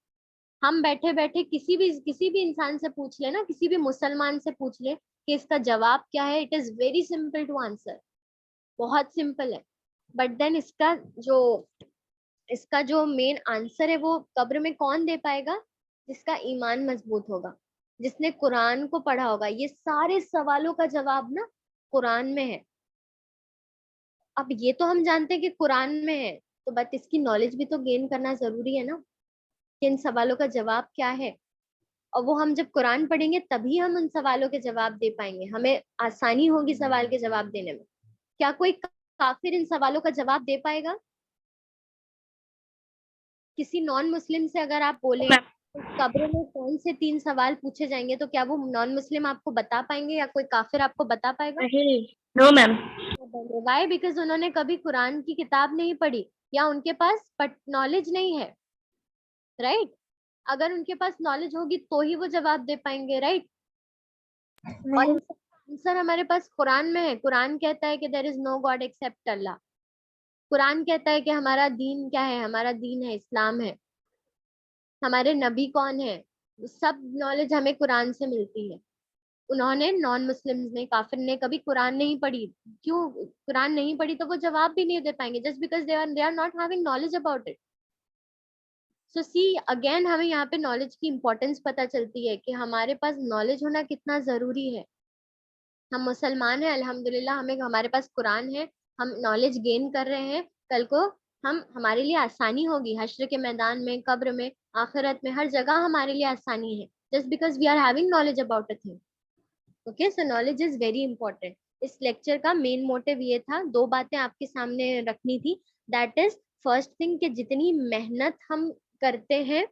हम बैठे बैठे किसी भी इंसान से पूछ ले ना, किसी भी मुसलमान से पूछ ले कि इसका जवाब क्या है, it is very simple to answer, बहुत सिंपल है। बट देन इसका जो मेन आंसर है, वो कब्र में कौन दे पाएगा? जिसका ईमान मजबूत होगा, जिसने कुरान को पढ़ा होगा। ये सारे सवालों का जवाब ना कुरान में है। अब ये तो हम जानते हैं कि कुरान में है, तो बट इसकी नॉलेज भी तो गेन करना जरूरी है ना, कि इन सवालों का जवाब क्या है। और वो हम जब कुरान पढ़ेंगे तभी हम उन सवालों के जवाब दे पाएंगे, हमें आसानी होगी सवाल के जवाब देने में। क्या कोई काफिर इन सवालों का जवाब दे पाएगा? किसी नॉन मुस्लिम से अगर आप बोले तो कब्र में कौन से 3 सवाल पूछे जाएंगे, तो क्या वो नॉन मुस्लिम आपको बता पाएंगे, या कोई काफिर आपको बता पाएगा? नहीं। No ma'am. वाई? बिकॉज उन्होंने कभी कुरान की किताब नहीं पढ़ी, या उनके पास नॉलेज नहीं है, राइट। अगर उनके पास नॉलेज होगी तो ही वो जवाब दे पाएंगे, राइट। और नहीं। आंसर हमारे पास कुरान में है। कुरान कहता है कि there is no God except Allah. Quran कहता है कि हमारा दीन क्या है, हमारा दीन है इस्लाम है। हमारे नबी कौन है, सब नॉलेज हमें कुरान से मिलती है। उन्होंने, नॉन मुस्लिम ने, काफिर ने कभी कुरान नहीं पढ़ी। क्यों कुरान नहीं पढ़ी? तो वो जवाब भी नहीं दे पाएंगे, just because they are not having knowledge about it. So see again, हमें यहाँ पे नॉलेज की इंपॉर्टेंस पता चलती है कि हमारे पास नॉलेज होना कितना जरूरी है। हम मुसलमान हैं अल्हम्दुलिल्लाह, हमें, हमारे पास कुरान है, हम नॉलेज गेन कर रहे हैं। कल को हमारे लिए आसानी होगी, हश्र के मैदान में, कब्र में, आखिरत में, हर जगह हमारे लिए आसानी है, just because we are having knowledge about a thing. Okay, so knowledge is very important. इस लेक्चर का मेन मोटिव ये था, 2 बातें आपके सामने रखनी थी। दैट इज, फर्स्ट थिंग, कि जितनी मेहनत हम करते हैं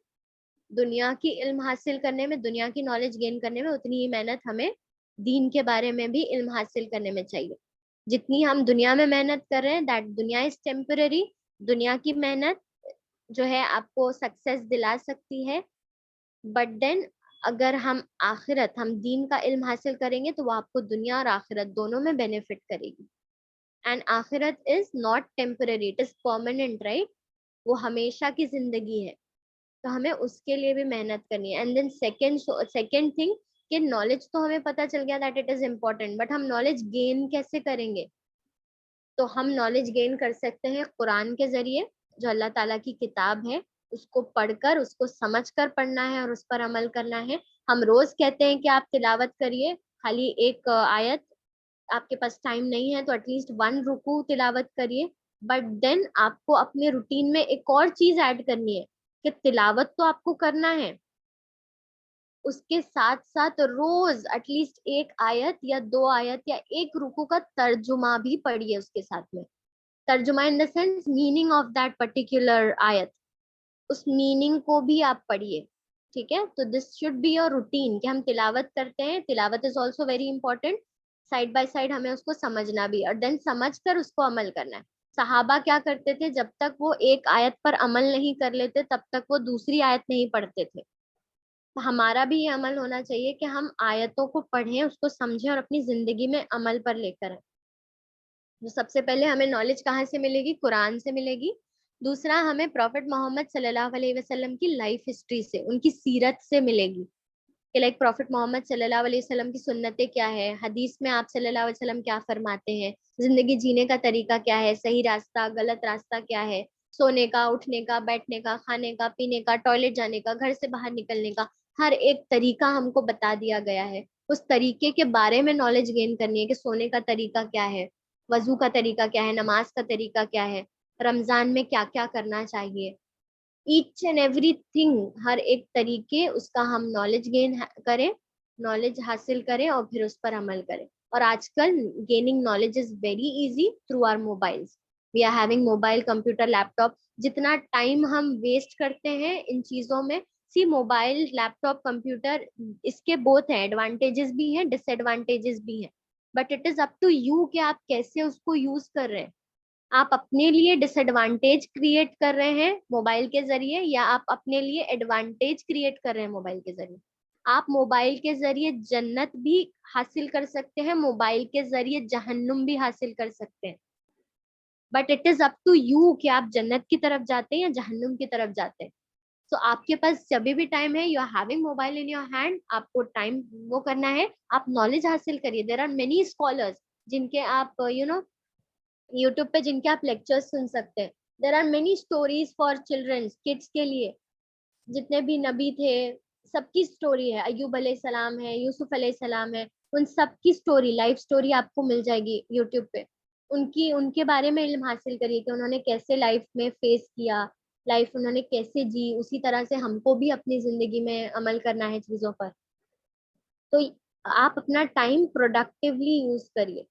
दुनिया की इल्म हासिल करने में, दुनिया की नॉलेज गेन करने में, उतनी ही मेहनत हमें दीन के बारे में भी इल्म हासिल करने में चाहिए। जितनी हम दुनिया में मेहनत कर रहे हैं, दैट दुनिया इज टेम्पररी। दुनिया की मेहनत जो है आपको सक्सेस दिला सकती है, बट देन अगर हम दीन का इल्म हासिल करेंगे तो वो आपको दुनिया और आखिरत दोनों में बेनिफिट करेगी। एंड आखिरत is not temporary, it is permanent, right. वो हमेशा की जिंदगी है, तो हमें उसके लिए भी मेहनत करनी है। एंड देन सेकेंड थिंग, कि नॉलेज तो हमें पता चल गया that it is important, but हम नॉलेज गेन कैसे करेंगे? तो हम नॉलेज गेन कर सकते हैं कुरान के जरिए, जो अल्लाह ताला की किताब है, उसको पढ़कर, उसको समझकर पढ़ना है और उस पर अमल करना है। हम रोज कहते हैं कि आप तिलावत करिए, खाली एक आयत, आपके पास टाइम नहीं है तो एटलीस्ट 1 रुकू तिलावत करिए। बट देन आपको अपने रूटीन में एक और चीज ऐड करनी है कि तिलावत तो आपको करना है, उसके साथ साथ रोज एटलीस्ट एक आयत या 2 आयत या एक रुकू का तर्जुमा भी पढ़िए उसके साथ में। तर्जुमा in the sense meaning of that particular आयत, उस मीनिंग को भी आप पढ़िए। ठीक है, तो this should be your routine कि हम तिलावत करते हैं, तिलावत is also very important, side by side हमें उसको समझना भी और देन समझ कर उसको अमल करना है। सहाबा क्या करते थे, जब तक वो एक आयत पर अमल नहीं कर लेते तब तक वो दूसरी आयत नहीं पढ़ते थे। तो हमारा भी ये अमल होना चाहिए कि हम आयतों को पढ़ें, उसको समझें और अपनी जिंदगी में अमल पर लेकर आए। तो सबसे पहले हमें नॉलेज कहाँ से मिलेगी? कुरान से मिलेगी। दूसरा, हमें प्रॉफेट मोहम्मद सल्लल्लाहु अलैहि वसल्लम की लाइफ हिस्ट्री से, उनकी सीरत से मिलेगी कि लाइक प्रॉफेट मोहम्मद सल्लल्लाहु अलैहि वसल्लम की सुन्नतें क्या है, हदीस में आप सल्लल्लाहु अलैहि वसल्लम क्या फरमाते हैं, जिंदगी जीने का तरीका क्या है, सही रास्ता गलत रास्ता क्या है, सोने का, उठने का, बैठने का, खाने का, पीने का, टॉयलेट जाने का, घर से बाहर निकलने का, हर एक तरीका हमको बता दिया गया है। उस तरीके के बारे में नॉलेज गेन करनी है कि सोने का तरीका क्या है, वजू का तरीका क्या है, नमाज का तरीका क्या है, रमजान में क्या क्या करना चाहिए, ईच एंड एवरीथिंग, हर एक तरीके उसका हम नॉलेज गेन करें, नॉलेज हासिल करें और फिर उस पर अमल करें। और आजकल gaining knowledge is very easy through our mobiles. We are having mobile, computer, laptop. जितना टाइम हम वेस्ट करते हैं इन चीजों में, सी मोबाइल, लैपटॉप, कंप्यूटर, इसके बोथ हैं, एडवांटेजेस भी हैं, डिसएडवांटेजेस भी हैं, but it is up to you कि आप कैसे उसको यूज कर रहे हैं। आप अपने लिए डिसएडवांटेज क्रिएट कर रहे हैं मोबाइल के जरिए या आप अपने लिए एडवांटेज क्रिएट कर रहे हैं मोबाइल के जरिए। आप मोबाइल के जरिए जन्नत भी हासिल कर सकते हैं, मोबाइल के जरिए जहन्नुम भी हासिल कर सकते हैं, but it is up to you कि आप जन्नत की तरफ जाते हैं या जहन्नुम की तरफ जाते हैं। तो आपके पास जब भी टाइम है, you are having mobile in your hand, आपको टाइम वो करना है, आप नॉलेज हासिल करिए। देर आर मेनी स्कॉलर्स जिनके आप यूट्यूब पे, जिनके आप लेक्चर्स सुन सकते हैं। There are many stories for childrens, kids के लिए, जितने भी नबी थे सबकी स्टोरी है, अय्यूब अलैहिस्सलाम है, यूसुफ अलैहिस्सलाम है, उन सबकी स्टोरी, लाइफ स्टोरी आपको मिल जाएगी यूट्यूब पे। उनकी, उनके बारे में इल्म हासिल करिए कि उन्होंने कैसे लाइफ में फेस किया, लाइफ उन्होंने कैसे जी, उसी तरह से हमको भी अपनी जिंदगी में अमल करना है चीजों पर। तो आप अपना टाइम प्रोडक्टिवली यूज करिए,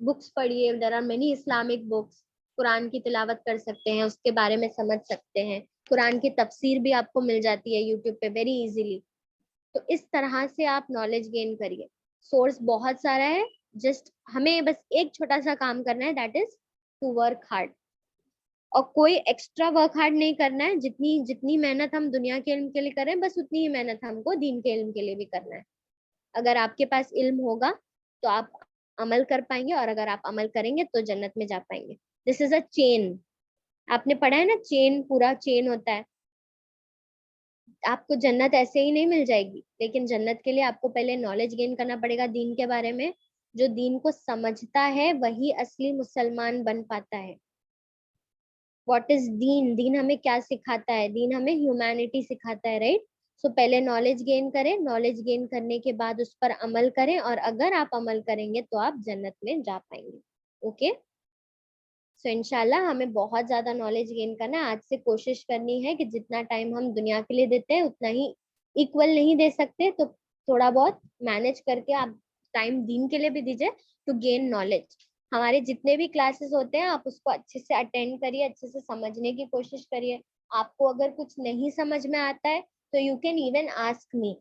बुक्स पढ़िए, there are many Islamic books, कुरान की तिलावत कर सकते हैं, उसके बारे में समझ सकते हैं, कुरान की तफसीर भी आपको मिल जाती है यूट्यूब पे वेरी इजीली। तो इस तरह से आप नॉलेज गेन करिए। सोर्स बहुत सारा है, जस्ट हमें बस एक छोटा सा काम करना है, that is to work hard. और कोई एक्स्ट्रा वर्क हार्ड नहीं करना है, जितनी जितनी मेहनत हम दुनिया के इल्म के लिए करें, बस उतनी ही मेहनत हमको दीन के इल्म के लिए भी करना है। अगर आपके पास इल्म होगा तो आप अमल कर पाएंगे, और अगर आप अमल करेंगे तो जन्नत में जा पाएंगे। This is a chain. आपने पढ़ा है ना, चेन, पूरा चेन होता है। आपको जन्नत ऐसे ही नहीं मिल जाएगी, लेकिन जन्नत के लिए आपको पहले नॉलेज गेन करना पड़ेगा दीन के बारे में। जो दीन को समझता है वही असली मुसलमान बन पाता है। व्हाट इज दीन? दीन हमें क्या सिखाता है? दीन हमें ह्यूमैनिटी सिखाता है, राइट? सो पहले नॉलेज गेन करें, नॉलेज गेन करने के बाद उस पर अमल करें, और अगर आप अमल करेंगे तो आप जन्नत में जा पाएंगे। ओके, सो इंशाल्लाह हमें बहुत ज्यादा नॉलेज गेन करना है। आज से कोशिश करनी है कि जितना टाइम हम दुनिया के लिए देते हैं उतना ही, इक्वल नहीं दे सकते तो थोड़ा बहुत मैनेज करके आप टाइम दीन के लिए भी दीजिए, टू गेन नॉलेज। हमारे जितने भी क्लासेस होते हैं आप उसको अच्छे से अटेंड करिए, अच्छे से समझने की कोशिश करिए। आपको अगर कुछ नहीं समझ में आता है तो you can even ask me.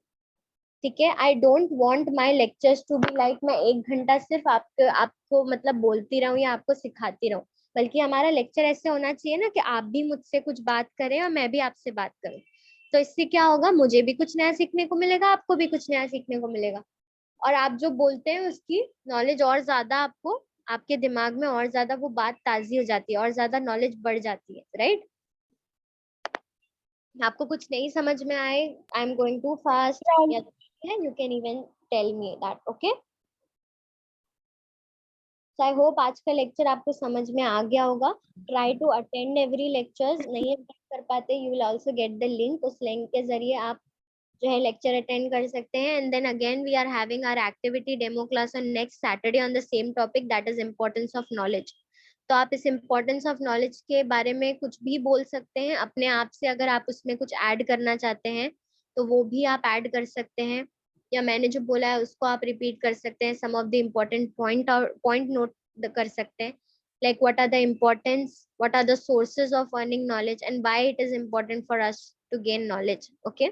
ठीक है, I don't want my lectures to be like मैं 1 घंटा सिर्फ आपको आपको मतलब बोलती रहूं या आपको सिखाती रहूं, बल्कि हमारा लेक्चर ऐसे होना चाहिए ना कि आप भी मुझसे कुछ बात करें और मैं भी आपसे बात करूं। तो इससे क्या होगा, मुझे भी कुछ नया सीखने को मिलेगा, आपको भी कुछ नया सीखने को मिलेगा, और आप जो बोलते हैं उसकी नॉलेज और ज्यादा आपको, आपके दिमाग में और ज्यादा वो बात ताजी हो जाती है, और ज्यादा नॉलेज बढ़ जाती है, राइट? आपको कुछ नहीं समझ में आए, I am going too fast, या and you can even tell me that. Okay, so I hope आज का लेक्चर आपको समझ में आ गया होगा. Try to attend every lectures. नहीं attend कर पाते, you will also get the link. उस link के जरिए आप जो है लेक्चर अटेंड कर सकते हैं. And then again we are having our activity demo class on next Saturday on the same topic, that is importance of knowledge. तो आप इस इम्पोर्टेंस ऑफ नॉलेज के बारे में कुछ भी बोल सकते हैं अपने आप से. अगर आप उसमें कुछ ऐड करना चाहते हैं तो वो भी आप ऐड कर सकते हैं, या मैंने जो बोला है उसको आप रिपीट कर सकते हैं. Some of the important point note कर सकते हैं, like what are the importance, what are the sources of earning knowledge, and why it is important for us to gain knowledge. Okay,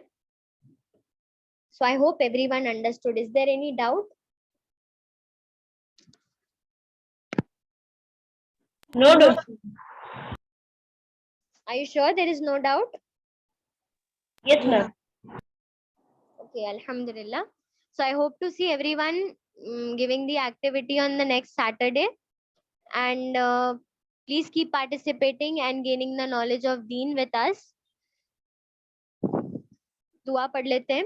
so I hope everyone understood. Is there any doubt? No doubt. Are you sure there is no doubt? Yes, ma'am. Okay, alhamdulillah. So I hope to see everyone giving the activity on the next Saturday, and please keep participating and gaining the knowledge of Deen with us. दुआ पढ़ लेते हैं.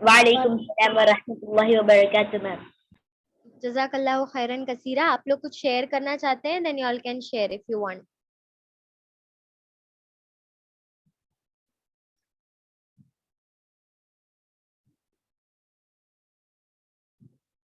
वालेकुम सलाम व रहमतुल्लाहि व बरकातुहू मैम. जज़ाकल्लाहु खैरन कसीरा. आप लोग कुछ शेयर करना चाहते हैं, then you all can share if you want.